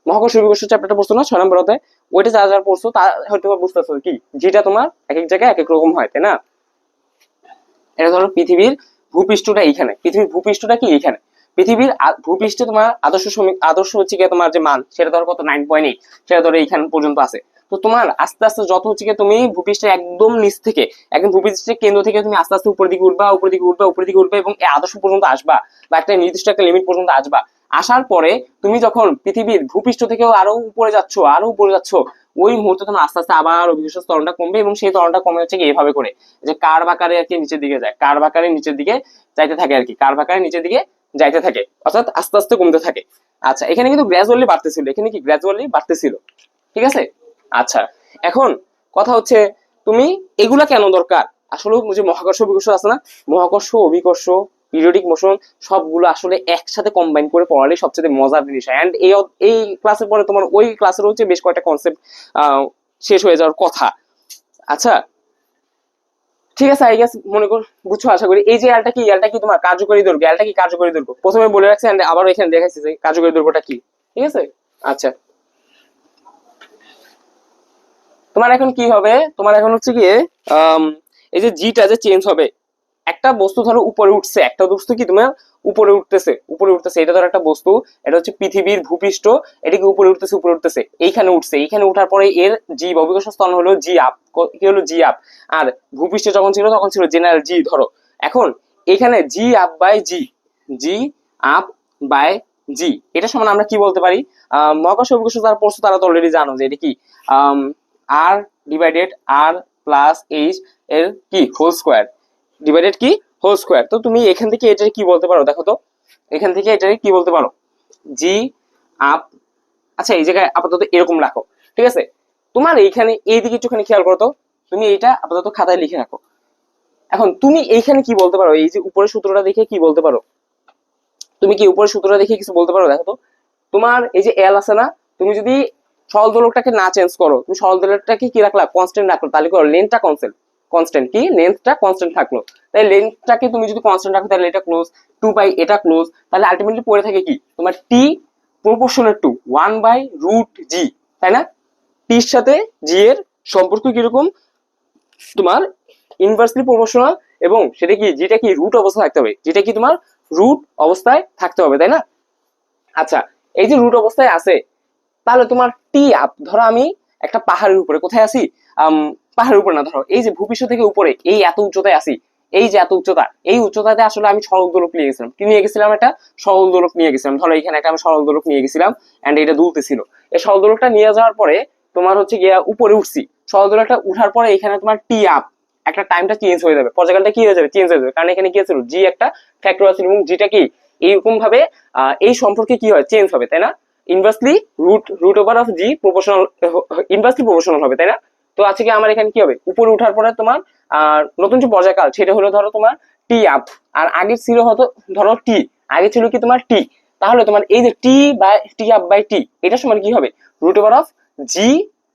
মহাকর্ষ অভিকর্ষ চ্যাপ্টারটা পড়ছো না 6 নম্বর অধ্যায়, ওইটা যারা যারা পড়ছো তা হয়তো বুঝতেছো কি জিটা তোমার এক এক জায়গায় এক এক রকম হয়, তাই না? এটা ধরো পৃথিবীর ভূপৃষ্ঠটা এইখানে, পৃথিবীর ভূপৃষ্ঠটা কি এইখানে, পৃথিবীর ভূপৃষ্ঠে তোমার আদর্শ হচ্ছে কি তোমার যে মান সেটা ধরো কত 9.8, সেটা ধরো এইখান পর্যন্ত আছে। তো তোমার আস্তে আস্তে যত হচ্ছে কি তুমি ভূপৃষ্ঠের একদম নিচ থেকে, একদম ভূপৃষ্ঠের কেন্দ্র থেকে তুমি আস্তে আস্তে উপরের দিকে উঠবা, উপরের দিকে উঠবা, উপরের দিকে উঠবে, এবং এই আদর্শ পর্যন্ত আসবা, বা একটা নির্দিষ্ট একটা লিমিট পর্যন্ত আসবা। আসার পরে তুমি যখন পৃথিবীর ভূপৃষ্ঠ থেকেও আরো উপরে যাচ্ছ, আরো উপরে যাচ্ছ, ওই মুহূর্তে তোমার আস্তে আস্তে আবার অভিকর্ষ ত্বরণটা কমবে, এবং সেই ত্বরণটা কমে হচ্ছে কি এভাবে করে যে কার্ভ আকারে আর কি নিচের দিকে যায়, কার্ভ আকারে নিচের দিকে যাইতে থাকে আর কি, কার্ভ আকারে নিচের দিকে যাইতে থাকে, অর্থাৎ আস্তে আস্তে কমতে থাকে। আচ্ছা, এখানে কিন্তু গ্র্যাজুয়ালি বাড়তেছিল, এখানে কি গ্র্যাজুয়ালি বাড়তেছিল, ঠিক আছে? আচ্ছা, এখন কথা হচ্ছে তুমি এগুলা কেন দরকার, আসলে যে মহাকর্ষ অভিকর্ষ আছে না, মহাকর্ষ অভিকর্ষ পিরিয়ডিক মোশন সবগুলো আসলে একসাথে কম্বাইন করে পড়ালে সবচেয়ে মজার জিনিস। এন্ড এই ক্লাসের পরে তোমার ওই ক্লাসের হচ্ছে বেশ কয়েকটা কনসেপ্ট শেষ হয়ে যাওয়ার কথা। আচ্ছা, ঠিক আছে, আই গেস মনে কর বুঝছো আশা করি। এই যে এলটা কি তোমার কার্যকরী দৈর্ঘ্য, এলটা কি কার্যকরী দৈর্ঘ্য প্রথমে বলে রাখছি, এন্ড আবার এখানে দেখাইছি যে কার্যকরী দৈর্ঘ্যটা কি, ঠিক আছে? আচ্ছা, তোমার এখন কি হবে, তোমার এখন হচ্ছে গিয়ে এই যে জিটা যে চেঞ্জ হবে, একটা বস্তু ধরো উপরে উঠছে, একটা বস্তু কি তোমার উপরে উঠতেছে, এটা ধরো একটা বস্তু, এটা হচ্ছে পৃথিবীর ভূপৃষ্ঠ, এটা কি উপরে উঠতেছে, এইখানে উঠার পরে এর জি অভিকর্ষ স্তরণ হলো জি আপ, কি হলো জি আপ। আর ভূপৃষ্ঠে যখন ছিল তখন ছিল জেনারেল জি ধরো। এখন এখানে g up by g up by g, এটা সমান আমরা কি বলতে পারি, মহাকর্ষ অভিকর্ষ যারা পড়ছো তারা তো অলরেডি জানো যে এটা কি R divided R plus H এর কি হোল স্কোয়ার, ডিভাইডেড কি হোল স্কোয়ার। তো তুমি এখান থেকে এটা কি বলতে পারো, দেখো তো এখান থেকে এটা কি বলতে পারো, জি আপ। আচ্ছা, এই জায়গায় আপাতত এরকম রাখো, ঠিক আছে? তোমার এইখানে এইদিকে একটুখানি খেয়াল করো তো, তুমি এইটা আপাতত খাতায় লিখে রাখো। এখন তুমি এইখানে কি বলতে পারো, এই যে উপরের সূত্রটা দেখে কি বলতে পারো, তুমি কি উপরের সূত্রটা দেখে কিছু বলতে পারো? দেখো তো, তোমার এই যে এল আছে না, তুমি যদি সরল দোলকটাকে না চেঞ্জ করো, তুমি সরল দোলকটাকে কি রাখলা, কনস্ট্যান্ট রাখলো, তাহলে কি লেন্থটা কনস্ট্যান্ট কি লেন্থটা কনস্ট্যান্ট থাকলো। তাই লেন্থটাকে তুমি যদি কনস্ট্যান্ট রাখো তাহলে এটা ক্লোজ, 2π এটা ক্লোজ, তাহলে আলটিমেটলি পড়ে থাকে কি তোমার টি প্রপোর্শনাল টু 1/√g, তাই না? টির সাথে জি এর সম্পর্ক কিরকম, তোমার ইনভার্সলি প্রপোর্শনাল, এবং সেটা কি যেটা কি রুট অবস্থায় থাকতে হবে, যেটা কি তোমার রুট অবস্থায় থাকতে হবে, তাই না? আচ্ছা, এই যে রুট অবস্থায় আছে, তাহলে তোমার টি আপ, ধরো আমি একটা পাহাড়ের উপরে কোথায় আছি, পাহাড়ের উপরে না, ধরো এই যে ভূপৃষ্ঠ থেকে উপরে এই এত উচ্চতায় আছি, এই যে এত উচ্চতা, এই উচ্চতাতে আসলে আমি সরল দোলক নিয়ে গেছিলাম। কি নিয়ে গেছিলাম? একটা সরল দোলক নিয়ে গেছিলাম। ধরো এখানে একটা আমি সরল দোলক নিয়ে গেছিলাম এন্ড এটা দুলতেছিল। এই সরল দোলকটা নিয়ে যাওয়ার পরে তোমার হচ্ছে গিয়া উপরে উঠছি। সরল দোলকটা উঠার পরে এখানে তোমার টি আপ, একটা টাইমটা চেঞ্জ হয়ে যাবে, পর্যায়কালটা কি হয়ে যাবে? চেঞ্জ হয়ে যাবে। কারণ এখানে কি আছে? জি একটা ফ্যাক্টর আছে এবং জিটা কি এইরকম ভাবে এই সম্পর্কে কি হয়? চেঞ্জ হবে, তাই না? Inversely root over of g proportional, inversely proportional হবে, তাই না? তো আছে কি আমার এখানে কি হবে? উপরে উঠার পরে তোমার নতুন যে পর্যায়কাল সেটা হলো ধরো তোমার টি আপ, আর আগে ছিল হতো ধরো টি, আগে ছিল কি তোমার টি। তাহলে তোমার এই যে t by t up by t, এটা সমান কি হবে? Root over of g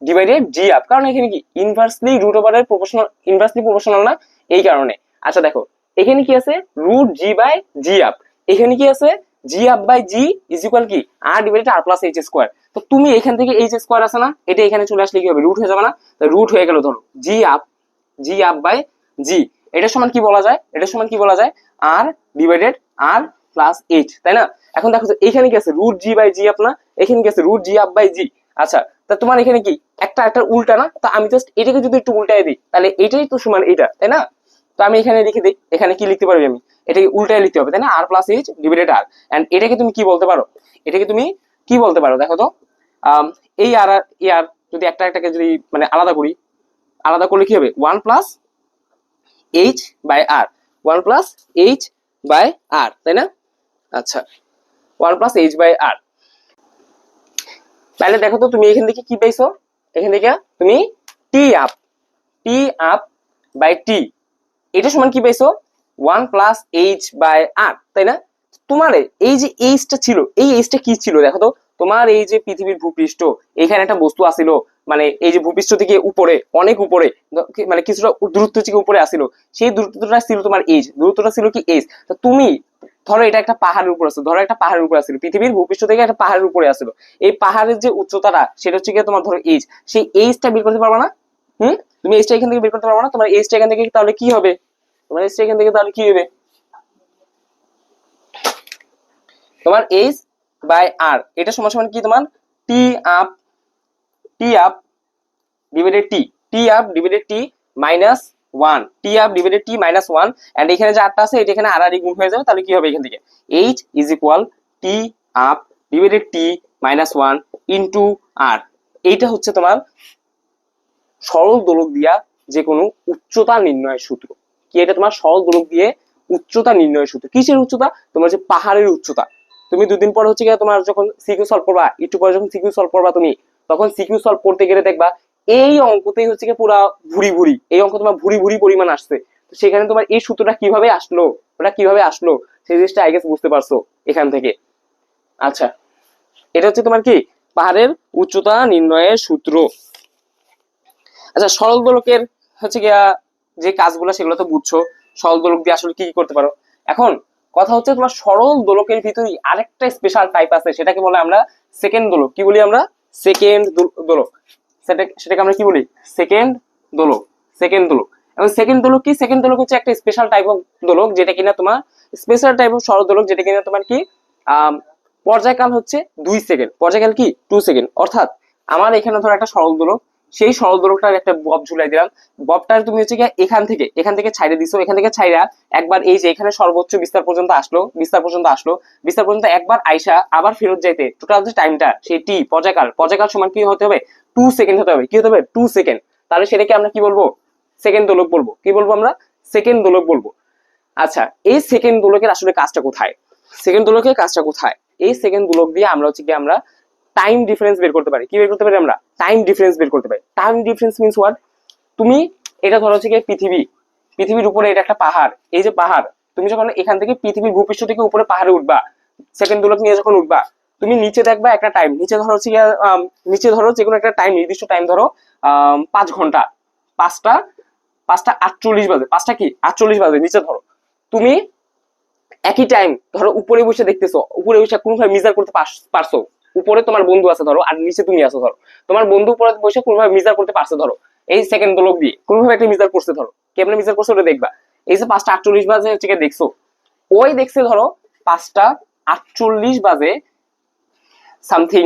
divided g up. কারণ এখানে কি ইনভার্সলি রুট ওভারের প্রপোর্শনাল, ইনভার্সলি প্রপোর্শনাল না, এই কারণে। আচ্ছা দেখো এখানে কি আছে? Root g by g up. এখানে কি আছে? G up by g is equal কি R divided R plus h square. তো তুমি এখান থেকে এইচ স্কোয়ার আছে না, এটা এখানে চলে আসলে কি হবে? রুট হয়ে যাবে না? রুট হয়ে গেল ধরো জি আপ বাই জি। এটা সমান কি বলা যায়? এটা সমান কি বলা যায়? R divided R plus h, তাই না? এখন দেখো এখানে কি আছে? Root g by g up না, এখানে কি আছে? Root g up by g. আচ্ছা তা তোমার এখানে কি একটা একটা উল্টা না? তা আমি জাস্ট এটাকে যদি একটু উল্টায় দিই তাহলে এটাই তো সমান এটা, তাই না? তো আমি এখানে লিখে দিই, এখানে কি লিখতে পারবি? আমি এটাকে উল্টায় লিখতে হবে, তাই না? R plus h divided R. And এটাকে তুমি কি বলতে পারো? এটাকে তুমি কি বলতে পারো দেখো তো? এই আর এই আর যদি একটা একটাকে যদি মানে আলাদা করি, আলাদা করলে কি হবে? One plus h by R, one plus h by R, তাই না? আচ্ছা one plus h by R. তাহলে দেখো তো তুমি এখান থেকে কি পাইছো? এখান থেকে তুমি টি আপ বাই টি, এটা সমান কি পাইছো? One plus h by R, তাই না? তোমার এই যে এইচটা ছিল, এই এইচটা কি ছিল দেখো তো? তোমার এই যে পৃথিবীর ভূপৃষ্ঠ, এখানে একটা বস্তু আসিল, মানে এই যে ভূপৃষ্ঠ থেকে উপরে, অনেক উপরে, মানে কিছুটা দূরত্ব থেকে উপরে আসিল, সেই দূরত্বটা ছিল তোমার এইচ, দূরত্বটা ছিল কি এইচ। তো তুমি ধরো এটা একটা পাহাড়ের উপর আছে, ধরো একটা পাহাড়ের উপর আসছিল, পৃথিবীর ভূপৃষ্ঠ থেকে একটা পাহাড়ের উপরে আসছিল, এই পাহাড়ের যে উচ্চতাটা সেটা হচ্ছে কি তোমার ধরো এইচ, সেই এইচটা বের করতে পারবা না? তুমি এইচটা এখান থেকে বের করতে পারবা না? তোমার এইচটা এখান থেকে তাহলে কি হবে? তোমার এইচটা এখান থেকে তাহলে কি হবে? তোমার এইচ বাই আর, এটা সমান সমান কি তোমার? T up, t up divided t, t up divided t minus one, t up divided t minus one. And এখানে যে আটটা আছে এটা এখানে আর আর গুণ হয়ে যাবে, তাহলে কি হবে এখান থেকে? H is equal t up divided t minus one into R. এইটা হচ্ছে তোমার সরল দোলক দিয়া যে কোনো উচ্চতা নির্ণয়ের সূত্র। কি এটা? তোমার সরল দোলক দিয়ে উচ্চতা নির্ণয়ের সূত্র। কিসের উচ্চতা? তোমার যে পাহাড়ের উচ্চতা। তুমি দুদিন পর হচ্ছে গিয়ে তোমার যখন সিকিউ সলভ করবা, একটু পরে যখন সিকিউ সলভ করবা তুমি, তখন সিকিউ সলভ করতে গেলে দেখবা এই অঙ্কতেই হচ্ছে গিয়ে পুরা ভুরি ভুরি, এই অঙ্ক তোমার ভুরি ভুরি পরিমাণ আসছে। তো সেখানে তোমার এই সূত্রটা কিভাবে আসলো, ওটা কিভাবে আসলো, সেই জিনিসটা আই গেস বুঝতে পারছো এখান থেকে। আচ্ছা এটা হচ্ছে তোমার কি পাহাড়ের উচ্চতা নির্ণয়ের সূত্র। আচ্ছা সরল দোলকের হচ্ছে গিয়া যে কাজগুলো সেগুলো তো বুঝছো, সরল দোলক দিয়ে আসলে কি কি করতে পারো। এখন কথা হচ্ছে তোমার সরল দোলকের ভিতরে আরেকটা স্পেশাল টাইপ আছে, সেটাকে বলে আমরা সেকেন্ড দোলক। কি বলি আমরা? সেকেন্ড দোলক। সেটাকে আমরা কি বলি? সেকেন্ড দোলক, সেকেন্ড দোলক। এবং সেকেন্ড দোলক কি? সেকেন্ড দোলক হচ্ছে একটা স্পেশাল টাইপ অফ দোলক, যেটা কিনা তোমার স্পেশাল টাইপ অফ সরল দোলক, যেটা কিনা তোমার কি পর্যায়কাল হচ্ছে 2 সেকেন্ড, পর্যায়কাল কি 2 সেকেন্ড। অর্থাৎ আমার এখানে ধরো একটা সরল দোলক, সেই সরল দোলকটার একটা বব ঝুলাই দিলাম, ববটার তুমি হচ্ছে গিয়ে এখান থেকে ছাইড়ে দিছো, এখান থেকে ছাইড়া একবার এই যে এখানে সর্বোচ্চ বিস্তার পর্যন্ত আসলো, বিস্তার পর্যন্ত একবার আইসা আবার ফেরত যাইতে টোটাল যে টাইমটা সেই টি পর্যায়কাল সমান কি হতে হবে? 2 সেকেন্ড হতে হবে। কি হতে হবে? 2 সেকেন্ড। তাহলে সেটাকে আমরা কি বলবো? সেকেন্ড দোলক বলবো। কি বলবো আমরা? সেকেন্ড দোলক বলবো। আচ্ছা এই সেকেন্ড দোলকের আসলে কাজটা কোথায়? সেকেন্ড দোলকের কাজটা কোথায়? এই সেকেন্ড দোলক দিয়ে আমরা হচ্ছে কি আমরা টাইম ডিফারেন্স বের করতে পারি। কি বের করতে পারি? আমরা টাইম ডিফারেন্স বের করতে পারি। Time difference means what? তুমি এটা ধরো হচ্ছে কি পৃথিবীর উপরে এটা একটা পাহাড়, এই যে পাহাড়, তুমি যখন এখান থেকে পৃথিবীর ভূপৃষ্ঠ থেকে উপরে পাহাড়ে উঠবা, সেকেন্ড দোলক নিয়ে যখন উঠবা, তুমি নিচে দেখবা একটা টাইম, নিচে ধরো হচ্ছে নিচে ধরো যে কোনো একটা টাইম, নির্দিষ্ট টাইম ধরো 5 ঘন্টা, 5:48 বাজে, 5:48 বাজে নিচে ধরো। তুমি একই টাইম ধরো উপরে বসে দেখতেছো, উপরে বসে কোনোভাবে মেজার করতে পারছো, উপরে তোমার বন্ধু আছে ধরো আর নিচে তুমি আছো ধরো, তোমার বন্ধু উপরে বসে কোনোভাবে মেজার করতে পারছে ধরো এই সেকেন্ড দোলক দিয়ে, কোনোভাবে একটা মেজার করছে ধরো, কেমনে মেজার করছে ওটা দেখবা। এই যে 5:48 বাজে হচ্ছে দেখছো, ওই দেখছে ধরো 5:48 বাজে সামথিং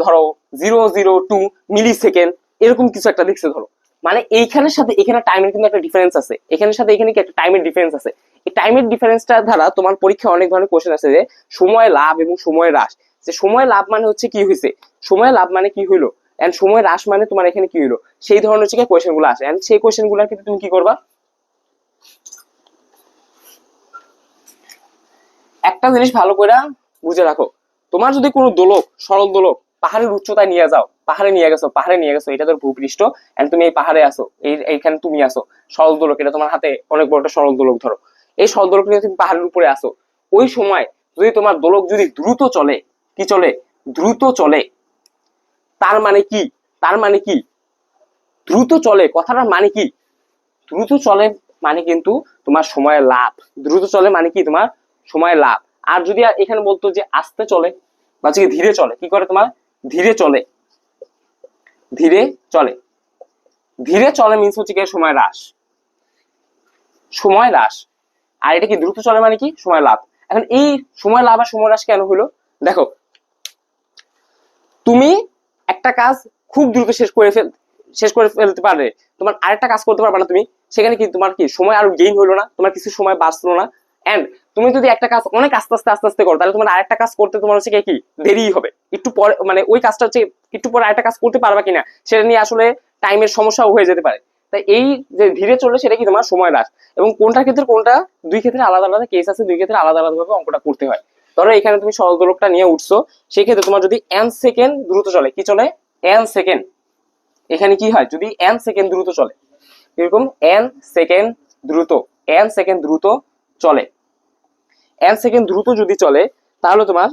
ধরো 002 মিলি সেকেন্ড, এরকম কিছু একটা দেখছে ধরো। মানে এইখানের সাথে এখানে টাইমের কিন্তু একটা ডিফারেন্স আছে, এখানের সাথে এখানে কি একটা টাইমের ডিফারেন্স আছে। এই টাইমের ডিফারেন্সটা দ্বারা তোমার পরীক্ষায় অনেক ধরনের কোশ্চেন আছে যে সময় লাভ এবং সময় হ্রাস। যে সময় লাভ মানে হচ্ছে কি হয়েছে, সময় লাভ মানে কি হইলো, এন্ড সময় হ্রাস মানে তোমার এখানে কি হইলো, সেই ধরনের হচ্ছে কোয়েশ্চেন গুলো আসে। এন্ড সেই কোয়েশ্চেন গুলোর ক্ষেত্রে তুমি কি করবা, একটা জিনিস ভালো করে বুঝে রাখো। তোমার যদি কোনো দোলক, সরল দোলক পাহাড়ের উচ্চতায় নিয়ে যাও, পাহাড়ে নিয়ে গেছো, এটা তোর ভূপৃষ্ঠ, এন্ড তুমি এই পাহাড়ে আসো, এইখানে তুমি আসো, সরল দোলক, এটা তোমার হাতে অনেক বড় একটা সরল দোলক ধরো, এই সরল দোলক নিয়ে তুমি পাহাড়ের উপরে আসো। ওই সময় যদি তোমার দোলক যদি দ্রুত চলে, কি চলে, দ্রুত চলে, তার মানে কি, তার মানে কি, দ্রুত চলে কথাটার মানে কি, দ্রুত চলে মানে কিন্তু তোমার সময় লাভ, দ্রুত চলে মানে কি তোমার সময় লাভ। আর যদি এখানে বলতো যে আস্তে চলে বা ধীরে চলে, কি করে তোমার ধীরে চলে, ধীরে চলে, ধীরে চলে মিন্স হচ্ছে কি সময় হ্রাস, সময় হ্রাস। আর এটা কি দ্রুত চলে মানে কি সময় লাভ। এখন এই সময় লাভ আর সময় হ্রাস কেন হলো, দেখো তুমি একটা কাজ খুব দ্রুত শেষ করে ফেলতে পারলে তোমার আরেকটা কাজ করতে পারবে না তুমি, সেখানে কি তোমার কি সময় আরো গেইন হলো না, তোমার কিছু সময় বাঁচলো না। এন্ড তুমি যদি একটা কাজ অনেক আস্তে আস্তে করো, তাহলে তোমার আরেকটা কাজ করতে তোমার হচ্ছে কি দেরি হবে, একটু পরে মানে ওই কাজটা হচ্ছে একটু পরে আরেকটা কাজ করতে পারবা কিনা সেটা নিয়ে আসলে টাইমের সমস্যাও হয়ে যেতে পারে। তাই এই যে ধীরে চললে সেটা কি তোমার সময় হ্রাস। এবং কোনটার ক্ষেত্রে কোনটা, দুই ক্ষেত্রে আলাদা আলাদা কেস আছে, দুই ক্ষেত্রে আলাদা আলাদা ভাবে অঙ্কটা করতে হয়। ধরো এখানে তুমি সরল দোলকটা নিয়ে উঠছো, সেই ক্ষেত্রে তোমার যদি n সেকেন্ড দ্রুত চলে, কি চলে n সেকেন্ড, এখানে কি হয় যদি n সেকেন্ড দ্রুত চলে, এরকম n সেকেন্ড দ্রুত, n সেকেন্ড দ্রুত চলে, n সেকেন্ড দ্রুত যদি চলে, তাহলে তোমার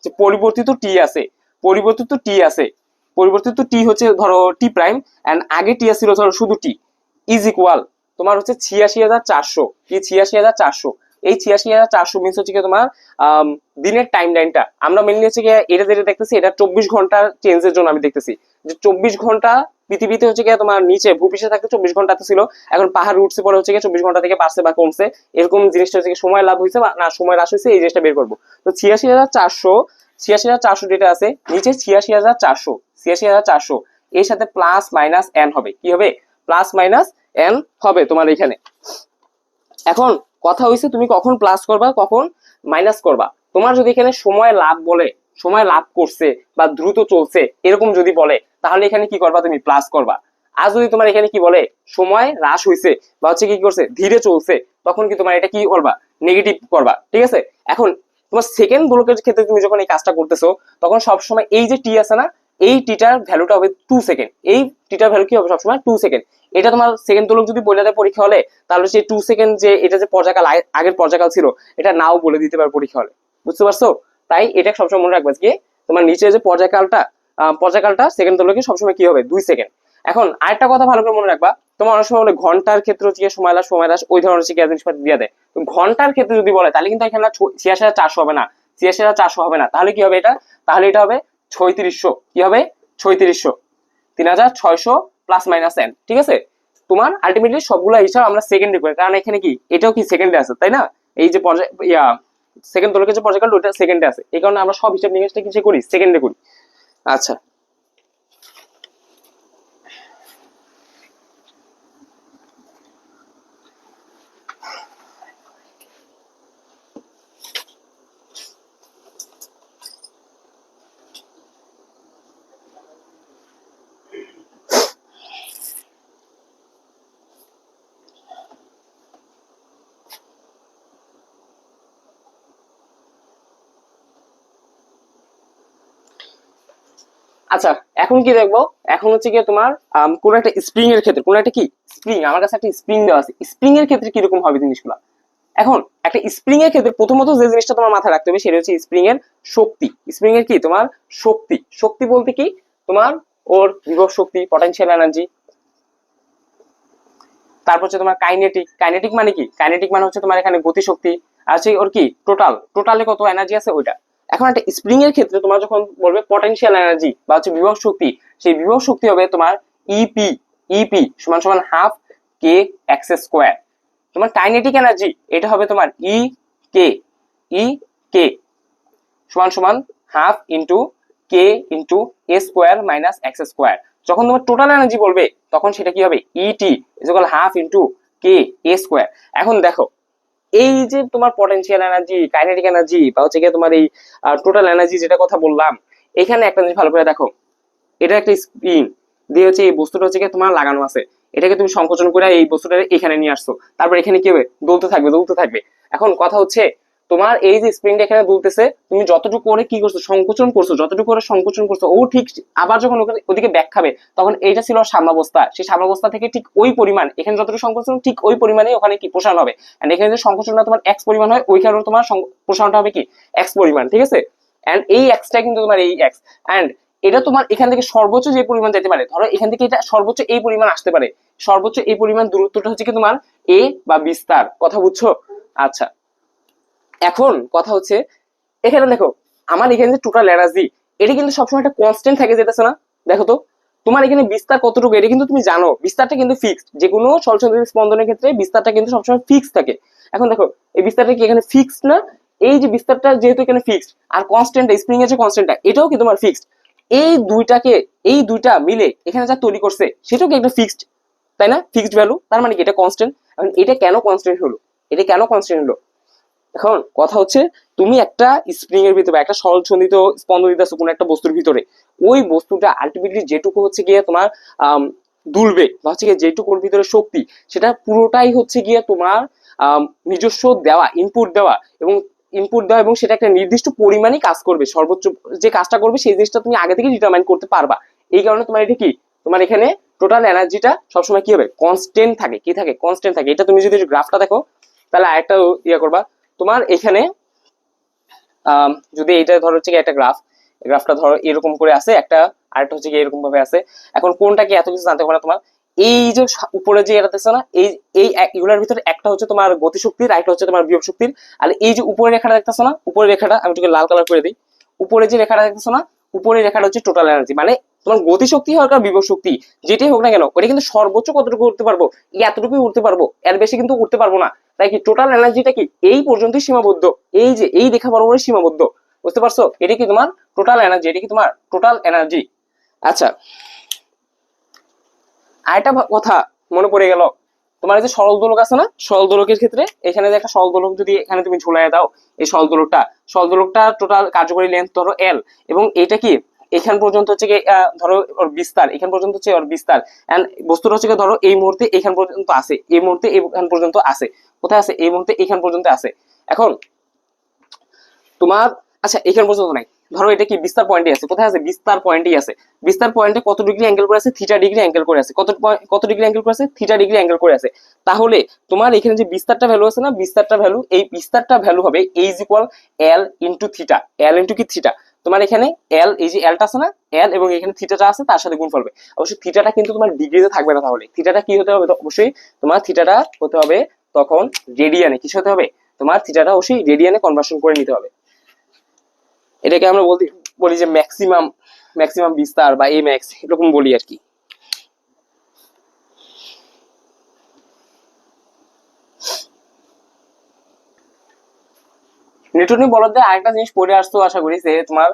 যে পরিবর্তিত টি আছে, পরিবর্তিত টি আছে, পরিবর্তিত টি হচ্ছে ধরো টি প্রাইম, এন্ড আগে টি ছিল ধরো শুধু টি, ইজ ইকুয়াল তোমার হচ্ছে 86,400, কি 86,400, এই 86,400 মিনস হচ্ছে কি তোমার দিনের টাইম লাইনটা। আমরা মেনলি হচ্ছে কি এটা যেটা দেখতেছি এটা 24 ঘন্টার চেঞ্জের জন্য আমি দেখতেছি যে 24 ঘন্টা পৃথিবীতে হচ্ছে কি তোমার নিচে ভূপৃষ্ঠে থাকতে 24 ঘন্টাতে ছিল, এখন পাহাড় উঠছে পরে হচ্ছে কি 24 ঘন্টা থেকে বাড়ছে বা কমছে, এরকম জিনিসটা হচ্ছে কি সময় লাভ হয়েছে বা না সময় হ্রাস হয়েছে, এই জিনিসটা বের করবো। তো 86,400, 86,400 যেটা আছে নিচে 86,400, 86,400 এর সাথে প্লাস মাইনাস এন হবে, কি হবে প্লাস মাইনাস এন হবে তোমার এখানে। এখন কথা হয়েছে তুমি কখন প্লাস করবা কখন মাইনাস করবা। তোমার যদি এখানে সময় লাভ বলে, সময় লাভ করছে বা দ্রুত চলছে এরকম যদি বলে, তাহলে এখানে কি করবা তুমি প্লাস করবা। আর যদি তোমার এখানে কি বলে সময় হ্রাস হয়েছে বা হচ্ছে কি করছে ধীরে চলছে, তখন কি তোমার এটা কি করবা নেগেটিভ করবা, ঠিক আছে। এখন তোমার সেকেন্ড দোলকের ক্ষেত্রে তুমি যখন এই কাজটা করতেছো, তখন সবসময় এই যে টি আছে না, এই টিটার ভ্যালুটা হবে 2 সেকেন্ড, এই টিটার ভ্যালু কি হবে সবসময় 2 সেকেন্ড। এটা তোমার সেকেন্ড দোলক যদি বলে দেয় পরীক্ষা হলে, তাহলে সেই 2 সেকেন্ড যে এটা যে পর্যায়কাল আগের পর্যায়কাল ছিল এটা নাও বলে দিতে পারে পরীক্ষা হলে, বুঝতে পারছো। তাই এটা সবসময় মনে রাখবে যে তোমার নিচে যে পর্যায়কালটা সেকেন্ড দোলকে সবসময় কি হবে 2 সেকেন্ড। এখন আরেকটা কথা ভালো করে মনে রাখবা, তোমার অনেক সময় বলে ঘন্টার ক্ষেত্রে হচ্ছে সময় লাস ওই ধরনের হচ্ছে জিনিসপাতি দিয়ে দেয়। তো ঘন্টার ক্ষেত্রে যদি বলে তাহলে কিন্তু এখানে 86,400 হবে না, 86,400 হবে না, তাহলে কি হবে এটা, তাহলে এটা হবে 3600, কি হবে 3600, 3600 প্লাস মাইনাস এন, ঠিক আছে। তোমার আলটিমেটলি সবগুলো হিসাব আমরা সেকেন্ডে করি, কারণ এখানে কি এটাও কি সেকেন্ডে আছে তাই না, এই যে সেকেন্ড দোলকের যে পর্যায়কাল ওটা সেকেন্ডে আছে, এই কারণে আমরা সব হিসাব নিকাশটা কি করি সেকেন্ডে করি। আচ্ছা আচ্ছা এখন কি দেখবো, এখন হচ্ছে কি তোমার কোন একটা স্প্রিং এর ক্ষেত্রে, কোন একটা কি স্প্রিং, আমার কাছে একটা স্প্রিং দেওয়া আছে, স্প্রিং এর ক্ষেত্রে কিরকম হবে জিনিসগুলো। এখন একটা স্প্রিং এর ক্ষেত্রে প্রথমত যে জিনিসটা তোমার মাথায় রাখতে হবে সেটা হচ্ছে স্প্রিং এর শক্তি। স্প্রিং এর কি তোমার শক্তি, শক্তি বলতে কি তোমার ওর বিভব শক্তি, পটেনশিয়াল এনার্জি, তারপর হচ্ছে তোমার কাইনেটিক, কাইনেটিক মানে কি, কাইনেটিক মানে হচ্ছে তোমার এখানে গতি শক্তি, আর হচ্ছে ওর কি টোটালে কত এনার্জি আছে ওইটা। এখন একটা স্প্রিং এর ক্ষেত্রে তোমার যখন বলবে পটেনশিয়াল এনার্জি বা হচ্ছে বিভব শক্তি, সেই বিভব শক্তি হবে তোমার ইপি, ইপি সমান সমান হাফ কে এক্স স্কোয়ার। তোমার কাইনেটিক এনার্জি এটা হবে তোমার কে, ই কে সমান সমান half into k into a square minus x square. যখন তোমার টোটাল এনার্জি বলবে তখন সেটা কি হবে, ET is equal half into k a square. এখন দেখো এই যে তোমার পটেনশিয়াল এনার্জি, কাইনেটিক এনার্জি বা হচ্ছে গিয়ে তোমার এই টোটাল এনার্জি যেটা কথা বললাম, এখানে একটা জিনিস ভালো করে দেখো, এটা একটা স্প্রিং দিয়ে হচ্ছে এই বস্তুটা হচ্ছে গিয়ে তোমার লাগানো আছে, এটাকে তুমি সংকোচন করে এই বস্তুটা এখানে নিয়ে আসছো, তারপর এখানে কি হবে, দুলতে থাকবে দুলতে থাকবে। এখন কথা হচ্ছে তোমার এই যে স্প্রিংটা এখানে দুলতেছে, তুমি যতটুকু করে কি করছো, সংকোচন করছো, যতটুকু করে সংকোচন করছো, ও ঠিক আবার যখন ওদিকে ব্যাক খাবে তখন এইটা ছিল সাম্যাবস্থা, সেই সাম্যাবস্থা থেকে ঠিক ওই পরিমাণ এখানে যতটুকু সংকোচন ঠিক ওই পরিমাণে ওখানে কি প্রসারণ হবে। এন্ড এখানে যে সংকোচনটা তোমার এক্স পরিমাণ হয়, ওইখানেও তোমার প্রসারণটা হবে কি এক্স পরিমাণ, ঠিক আছে। এন্ড এই এক্সটা কিন্তু তোমার এই এক্স, এন্ড এটা তোমার এখান থেকে সর্বোচ্চ যে পরিমাণ যেতে পারে, ধরো এখান থেকে এটা সর্বোচ্চ এই পরিমাণ আসতে পারে, সর্বোচ্চ এই পরিমাণ দূরত্বটা হচ্ছে কি তোমার এ বা বিস্তার, কথা বুঝছো। আচ্ছা এখন কথা হচ্ছে এখানে দেখো আমার এখানে যে টোটাল এনার্জি, এটা কিন্তু সবসময় একটা কনস্ট্যান্ট থাকে যেতেছে না, দেখো তো তোমার এখানে বিস্তার কতটুকু, এটা কিন্তু তুমি জানো বিস্তারটা কিন্তু ফিক্সড, যে কোনো সলসন্দ্র স্পন্দনের ক্ষেত্রে বিস্তারটা কিন্তু সবসময় ফিক্সড থাকে। এখন দেখো এই বিস্তারটা কি এখানে ফিক্সড না, এই যে বিস্তারটা যেহেতু এখানে ফিক্সড, আর কনস্ট্যান্ট স্প্রিং এর যে কনস্ট্যান্টটা এটাও কি তোমার ফিক্সড, এই দুইটাকে এই দুইটা মিলে এখানে যা তৈরি করছে সেটাও কি একটা ফিক্সড, তাই না, ফিক্সড ভ্যালু, তার মানে কি এটা কনস্ট্যান্ট। এখন এটা কেন কনস্ট্যান্ট হলো, এটা কেন কনস্ট্যান্ট হলো, এখন কথা হচ্ছে তুমি একটা স্প্রিং এর ভিতরে একটা সরল সন্ধিত স্পন্দন দিতেছো কোনো একটা বস্তুর ভিতরে, ওই বস্তুটা আলটিমেটলি যেটুকু হচ্ছে গিয়ে তোমার দুলবে বা হচ্ছে গিয়ে যেটুকুর ভিতরে শক্তি, সেটা পুরোটাই হচ্ছে গিয়ে তোমার নিজস্ব দেওয়া ইনপুট দেওয়া এবং সেটা একটা নির্দিষ্ট পরিমাণে কাজ করবে, সর্বোচ্চ যে কাজটা করবে সেই জিনিসটা তুমি আগে থেকে ডিটারমাইন করতে পারবা। এই কারণে তোমার এটা কি, তোমার এখানে টোটাল এনার্জিটা সবসময় কি হবে, কনস্ট্যান্ট থাকে, কি থাকে, কনস্ট্যান্ট থাকে। এটা তুমি যদি গ্রাফটা দেখো তাহলে আরেকটা ইয়ে করবা, তোমার এখানে যদি এটা ধরো হচ্ছে একটা গ্রাফটা ধরো এরকম করে আছে একটা, আরেকটা হচ্ছে কি এরকম ভাবে আছে। এখন কোনটা কি এত কিছু জানতে হবে না তোমার, এই যে উপরে যে এটা দেখছো না, এই এই এগুলোর ভিতরে একটা হচ্ছে তোমার গতিশক্তির, আরেকটা হচ্ছে তোমার বিভব শক্তির। আর এই যে উপরের রেখাটা দেখতেছো না, উপরের রেখাটা আমি একটু লাল কালার করে দিই, উপরে যে রেখাটা দেখতেছো না, উপরের রেখাটা হচ্ছে টোটাল এনার্জি, মানে তোমার গতিশক্তি হোক আর বিভব শক্তি যেটাই হোক না কেন, ওটা কিন্তু সর্বোচ্চ কতটুকু উঠতে পারবো, এতটুকুই উঠতে পারবো, এর বেশি কিন্তু উঠতে পারবো না। তাই কি টোটাল এনার্জিটা কি এই পর্যন্তই সীমাবদ্ধ, এই যে এই রেখা বরাবরই সীমাবদ্ধ, বুঝতে পারছো, এটা কি তোমার টোটাল এনার্জি, এটা কি তোমার টোটাল এনার্জি। আচ্ছা আরেকটা কথা মনে পড়ে গেল, তোমার এই যে সরল দোলক আছে না, সরল দোলকের ক্ষেত্রে এখানে যে একটা সরল দোলক যদি এখানে তুমি ঝুলাই দাও, এই সরল দোলকটা টোটাল কার্যকরী লেন্থ ধরো এল, এবং এটা কি এখান পর্যন্ত হচ্ছে কি ধরো ওর বিস্তার, এখান পর্যন্ত হচ্ছে ওর বিস্তার, এন্ড বস্তুটা হচ্ছে ধরো এই মুহূর্তে এখান পর্যন্ত আছে, এই মুহূর্তে এখান পর্যন্ত আছে, কোথায় আছে, এই মুহূর্তে এখান পর্যন্ত আছে। এখন তোমার আচ্ছা এখান পর্যন্ত নাই, ধরো এটা কি বিস্তার পয়েন্টে আছে, কোথায় আছে, বিস্তার পয়েন্টেই আছে, বিস্তার পয়েন্টে কত ডিগ্রি অ্যাঙ্গেল করে আছে, থিটা ডিগ্রি অ্যাঙ্গেল করে আছে, কত ডিগ্রি অ্যাঙ্গেল করে আছে, থিটা ডিগ্রি অ্যাঙ্গেল করে আছে। তাহলে তোমার এখানে যে বিস্তারটা ভ্যালু আছে না, বিস্তারটা ভ্যালু, এই বিস্তারটা ভ্যালু হবে a is equal L into theta, L into কি থিটা, তোমার এখানে এল এই যে এলটা আছে না, এল এবং এখানে থিটাটা আছে তার সাথে গুণফল হবে। অবশ্যই থিটাটা কিন্তু তোমার ডিগ্রিতে থাকবে না, তাহলে থিটাটা কি হতে হবে, অবশ্যই তোমার থিটাটা হতে হবে তখন রেডিয়ানে, কিছু হতে হবে, তোমার থিটাটা অবশ্যই রেডিয়ানে কনভার্সন করে নিতে হবে। এটাকে আমরা বলি যে ম্যাক্সিমাম ম্যাক্সিমাম বিস্তার বা এ ম্যাক্স এরকম বলি আর কি। নিউটনি বলতে আরেকটা জিনিস পড়ে আসতো আশা করি, যে তোমার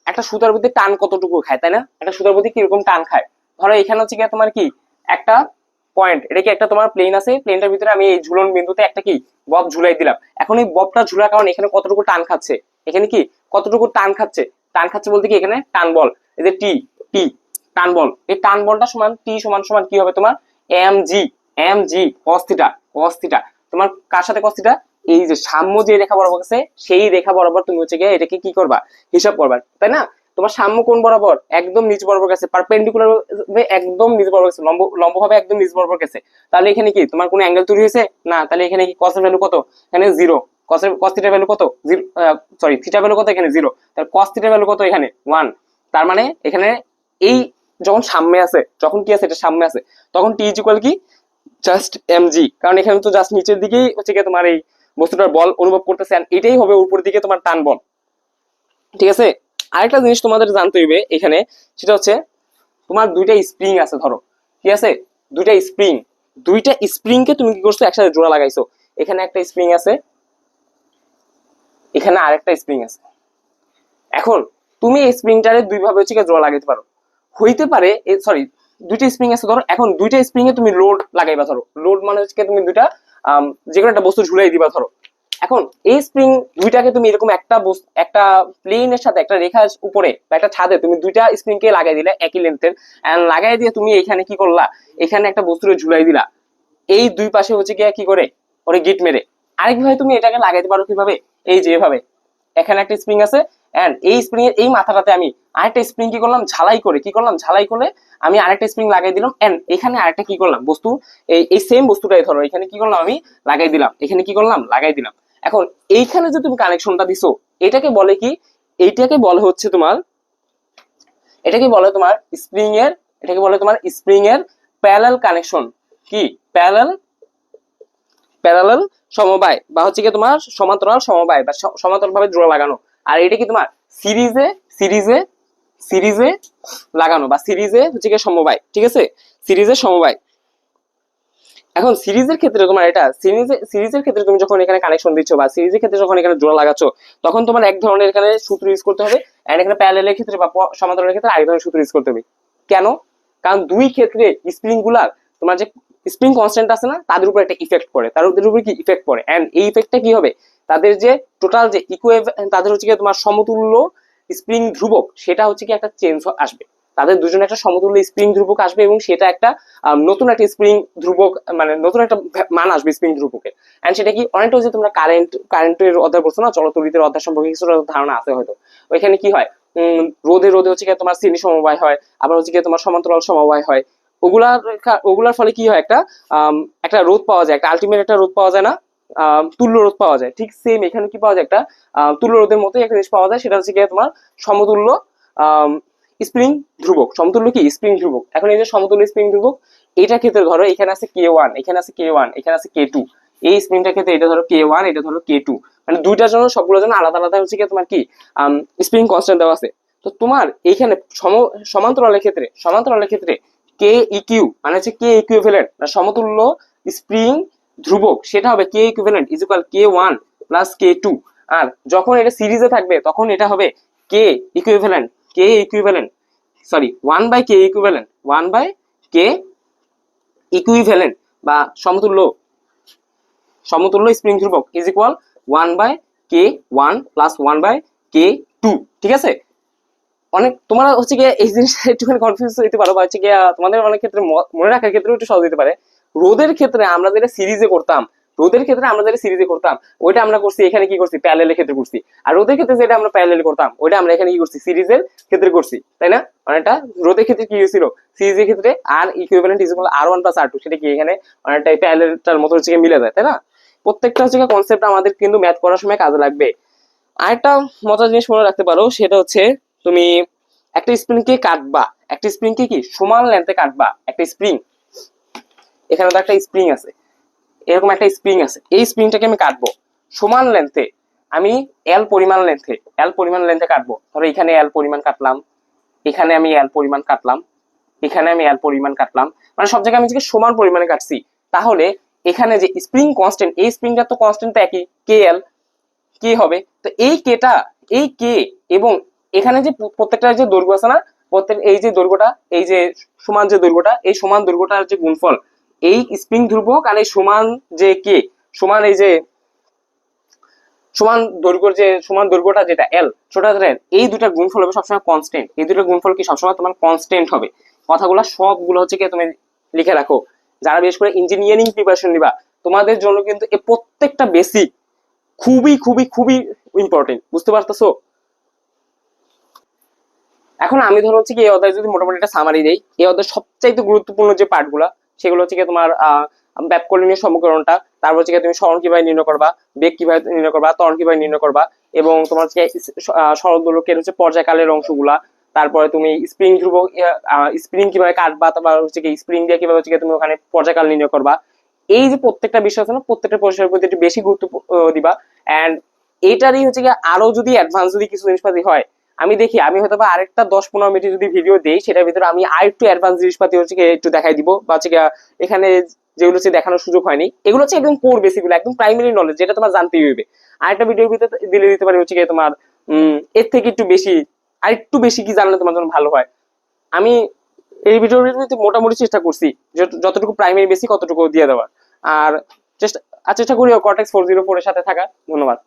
একটা সুতার মধ্যে টান কতটুকু খায়, তাই না, একটা সুতার মধ্যে কিরকম টান খায়। ধরো এখানে হচ্ছে কি তোমার কি একটা পয়েন্ট, এটা কি একটা তোমার প্লেন আছে, প্লেনটার ভিতরে আমি এই ঝুলন বিন্দুতে একটা কি বব ঝুলাই দিলাম, এখন এই ববটা ঝুলার কারণে এখানে কতটুকু টান খাচ্ছে, এখানে কি কতটুকু টান খাচ্ছে, টান খাচ্ছে বলতে কি এখানে টান বল, এই যে টি টি টান বল, এই টান বলটা সমান টি সমান সমান কি হবে তোমার m g cos theta, cos theta তোমার কার সাথে কস থিটা, এই যে সাম্য যে রেখা বরাবর আছে সেই রেখা বরাবর তুমি হচ্ছে গিয়ে এটাকে কি করবা, হিসাব করবা, তাই না। তোমার সাম্য কোণ বরাবর, একদম নিচ বরাবর গেছে, পারপেন্ডিকুলার একদম নিচ বরাবর গেছে, লম্ব ভাবে একদম নিচ বরাবর গেছে, তাহলে এখানে কি তোমার কোনো অ্যাঙ্গেল তৈরি হয়েছে না, তাহলে এখানে কি কসের ভ্যালু কত, এখানে জিরো, কস থিটার ভ্যালু কত, সরি থিটার ভ্যালু কত, এখানে জিরো, তাহলে কস থিটার ভ্যালু কত, এখানে 1। তার মানে এখানে এই যখন সাম্যে আছে, যখন কি আছে এটা সাম্যে আছে, তখন টি ইজ ইকুয়াল কি জাস্ট এমজি, কারণ এখানে তো জাস্ট নিচের দিকেই হচ্ছে গিয়ে তোমার এই বস্তুটার বল অনুভব করতেছে, এটাই হবে উপরের দিকে তোমার টান বল, ঠিক আছে। আরেকটা জিনিস তোমাদের জানতে হইবে এখানে, সেটা হচ্ছে তোমার দুইটা স্প্রিং আছে, ধরো ঠিক আছে, দুইটা স্প্রিং কে তুমি কি করছো, একসাথে জোড়া লাগাইছো, এখানে একটা স্প্রিং আছে, এখানে আরেকটা স্প্রিং আছে। এখন তুমি এই স্প্রিংটারে দুই ভাবে হচ্ছে জোড়া লাগাইতে পারো, হইতে পারে, সরি, দুইটা স্প্রিং আছে ধরো, এখন দুইটা স্প্রিং এ তুমি লোড লাগাইবা, ধরো লোড মানে হচ্ছে তুমি দুইটা যে কোনো একটা বস্তু ঝুলাই দিবা ধরো। এখন এই স্প্রিং দুইটাকে তুমি এরকম একটা প্লেনের সাথে একটা রেখার উপরে বা একটা ছাদে তুমি দুইটা স্প্রিং কে লাগাই দিলে একই লেন্থের, এন্ড লাগাই দিয়ে তুমি এখানে কি করলা, এখানে একটা বস্তুরে ঝুলাই দিলা, এই দুই পাশে হচ্ছে গিয়ে কি করে ওরে গিট মেরে। আরেকভাবে তুমি এটাকে লাগাইতে পারো কিভাবে, এই যে এভাবে, এখানে একটা স্প্রিং আছে এন্ড এই স্প্রিং এর এই মাথাটাতে আমি আরেকটা স্প্রিং কি করলাম, ঝালাই করে আমি আরেকটা স্প্রিং লাগাই দিলাম, এন্ড এখানে আরেকটা কি করলাম বস্তু, এই সেম বস্তুটাই ধরো এখানে কি করলাম আমি লাগাই দিলাম, এখানে কি করলাম লাগাই দিলাম। এখন এইখানে যে তুমি কানেকশনটা দিছো, এটাকে বলে কি, এইটাকে বলে হচ্ছে তোমার, এটাকে বলে তোমার স্প্রিং এর, এটাকে বলে তোমার স্প্রিং এর প্যারালাল কানেকশন, কি প্যারালাল, প্যারালাল সমবায় বা হচ্ছে কি তোমার সমান্তরাল সমবায় বা সমান্তরাল ভাবে জোড়া লাগানো। আর এটা কি তোমার সিরিজে সিরিজে সিরিজে লাগানো বা সিরিজে হচ্ছে কি সমবায়, ঠিক আছে, সিরিজের সমবায়। এখন সিরিজের ক্ষেত্রে তোমার এটা সিরিজের ক্ষেত্রে তুমি যখন এখানে কানেকশন দিচ্ছ বা সিরিজের ক্ষেত্রে যখন এখানে জোড়া লাগাচ্ছ, তখন তোমার এক ধরনের এখানে সূত্র ইউজ করতে হবে, এন্ড এখানে প্যারালালের ক্ষেত্রে বা সমান্তরালের ক্ষেত্রে আরেক ধরনের সূত্র ইউজ করতে হবে। কেন? কারণ দুই ক্ষেত্রে স্প্রিং গুলার তোমার যে স্প্রিং কনস্ট্যান্ট আছে না, তাদের উপর একটা ইফেক্ট পড়ে, তাদের উপর কি ইফেক্ট পড়ে, এন্ড এই ইফেক্টটা কি হবে, তাদের যে টোটাল যে তাদের হচ্ছে কি তোমার সমতুল্য স্প্রিং ধ্রুবক, সেটা হচ্ছে কি একটা চেঞ্জ আসবে, তাদের দুজনে একটা সমতুল্য স্প্রিং ধ্রুবক আসবে, এবং সেটা একটা নতুন একটা স্প্রিং ধ্রুবক, মানে নতুন একটা মান আসবে স্প্রিং ধ্রুবকের। এন্ড সেটা কি অনেকটা হচ্ছে তোমরা কারেন্টের অধ্যায় পড়ছো না, চলতরিতের অধ্যায় সম্পর্কে কিছুটা ধারণা আছে হয়তো। ওইখানে কি হয়, রোধে রোধে হচ্ছে কি তোমার শ্রেণী সমবায় হয়, আবার হচ্ছে কি তোমার সমান্তরাল সমবায় হয়। ওগুলার ফলে কি হয়, একটা রোধ পাওয়া যায়, একটা আলটিমেট একটা রোধ পাওয়া যায় না, তুল্য রোধ পাওয়া যায়। ঠিক সেম এখানে কি পাওয়া যায়, একটা তুল্য রোধের মতোই একটা জিনিস পাওয়া যায়, সেটা হচ্ছে কি তোমার সমতুল্য স্প্রিং ধ্রুবক, সমতুল্য কি স্প্রিং ধ্রুবক। এখন এই যে সমতুল্য স্প্রিং ধ্রুবক, এটা ক্ষেত্রে ধরো এখানে আছে K1, এখানে আছে K1, এখানে আছে K2, এই স্প্রিংটার ক্ষেত্রে এটা ধরো K1, এটা ধরো K2, মানে দুইটার জন্য সবগুলোর জন্য আলাদা আলাদা হচ্ছে কি তোমার কি স্প্রিং কনস্ট্যান্ট দেওয়া আছে। তো তোমার এইখানে সমান্তরালের ক্ষেত্রে কে ইকিউ মানে হচ্ছে কে ইকুইভ্যালেন্ট, সমতুল্য স্প্রিং ধ্রুবক, সেটা হবে k equivalent is equal K1 plus K2। আর যখন এটা সিরিজে থাকবে তখন এটা হবে k equivalent, k equivalent, sorry 1/K equivalent, 1/K equivalent বা সমতুল্য স্প্রিং ধ্রুবক is equal 1/K1 plus 1/K2, ঠিক আছে। অনেক তোমরা হচ্ছে গিয়ে এই জিনিসটা একটুখানি কনফিউজ হইতে পারো, বা হচ্ছে গিয়ে তোমাদের অনেক ক্ষেত্রে মনে রাখার ক্ষেত্রে একটু সহজ হতে পারে। রোদের ক্ষেত্রে আমরা যেটা সিরিজে করতাম, ওইটা আমরা করছি এখানে কি করছি, প্যারালালের ক্ষেত্রে করছি। আর রোদের ক্ষেত্রে যেটা আমরা প্যারালালে করতাম, ওইটা আমরা এখানে কি করছি, সিরিজের ক্ষেত্রে করছি, তাই না। অনেকটা রোদের ক্ষেত্রে কি হয়েছিল, সিরিজের ক্ষেত্রে R equivalent is equal R1 plus R2, সেটা কি এখানে অনেকটা প্যারালালটার মতো হচ্ছে মিলে যায়, তাই না। প্রত্যেকটা হচ্ছে কনসেপ্ট আমাদের কিন্তু ম্যাথ করার সময় কাজে লাগবে। আরেকটা মজার জিনিস মনে রাখতে পারো, সেটা হচ্ছে তুমি একটা স্প্রিং কে কাটবা, একটা স্প্রিং কে কি সমান লেন্থে কাটবা, একটা স্প্রিং, এখানে তো একটা স্প্রিং আছে, এরকম একটা স্প্রিং আছে, এই স্প্রিংটাকে আমি কাটবো সমান লেন্থে, আমি এল পরিমাণ লেন্থে কাটবো। ধরো এখানে এল পরিমাণ কাটলাম, এখানে আমি এল পরিমাণ কাটলাম, এখানে আমি এল পরিমাণ কাটলাম, মানে সব জায়গায় আমি সমান পরিমাণে কাটছি। তাহলে এখানে যে স্প্রিং কনস্ট্যান্ট, এই স্প্রিংটার তো কনস্ট্যান্ট তো একই, কে এল, কে হবে। তো এই কে এবং এখানে যে প্রত্যেকটা যে দৈর্ঘ্য আছে না, প্রত্যেক এই যে দৈর্ঘ্যটা, এই যে সমান যে দৈর্ঘ্যটা, এই সমান দৈর্ঘ্যটার যে গুণফল, এই স্প্রিং ধ্রুবক আর এই সমান যে কে, সমান এই যে সমান দৈর্ঘ্যটা যেটা এল, ছোট এল, এই দুটা গুণফল হবে সবসময় কনস্ট্যান্ট, এই দুটো গুণফল কি সবসময় তোমার কনস্ট্যান্ট হবে। কথাগুলো সবগুলো হচ্ছে কি তুমি লিখে রাখো, যারা বিশেষ করে ইঞ্জিনিয়ারিং প্রিপারেশন নিবা, তোমাদের জন্য কিন্তু এই প্রত্যেকটা বেসিক খুবই খুবই খুবই ইম্পর্টেন্ট, বুঝতে পারতেছো। এখন আমি ধরো হচ্ছে কি এই অধ্যায় যদি মোটামুটি একটা সামারি দেই, এই অধ্যায় সবচাইতে গুরুত্বপূর্ণ যে পার্টগুলো, সেগুলো হচ্ছে কি তোমার ব্যাপকলনীয় সমীকরণটা, তারপর হচ্ছে তুমি সরণ কিভাবে নির্ণয় করবা, বেগ কিভাবে নির্ণয় করবা, ত্বরণ কিভাবে নির্ণয় করবা, এবং তোমার হচ্ছে সরল দোলকের হচ্ছে পর্যায়কালের অংশগুলা, তারপরে তুমি স্প্রিং কিভাবে কাটবা, তারপর হচ্ছে কি স্প্রিং দিয়ে কিভাবে হচ্ছে তুমি ওখানে পর্যায়কাল নির্ণয় করবা। এই যে প্রত্যেকটা বিষয় আছে না, প্রত্যেকটা বিষয়ের প্রতি একটু বেশি গুরুত্ব দিবা। এন্ড এটারই হচ্ছে কি আরো যদি অ্যাডভান্স যদি কিছু জিনিসপাতি হয়, আমি দেখি আমি হয়তো বা আরেকটা 10-15 মিনিট যদি ভিডিও দেই, সেটার ভিতরে আমি আরেকটু অ্যাডভান্স জিনিসপাতি হচ্ছে একটু দেখাই দিব, বা হচ্ছে এখানে যেগুলো হচ্ছে দেখানোর সুযোগ হয়নি, এগুলো হচ্ছে একদম কোর বেসিক, একদম প্রাইমারি নলেজ, যেটা তোমার জানতেই হইবে। আরেকটা ভিডিওর ভিতরে দিলে দিতে পারি হচ্ছে তোমার এর থেকে একটু বেশি, আরেকটু বেশি কি জানলে তোমার জন্য ভালো হয়। আমি এই ভিডিওর মধ্যে মোটামুটি চেষ্টা করছি যতটুকু প্রাইমারি বেসিক ততটুকু দিয়ে দেওয়ার। আর চেষ্টা করি কর্টেক্স 404 এর সাথে থাকা। ধন্যবাদ।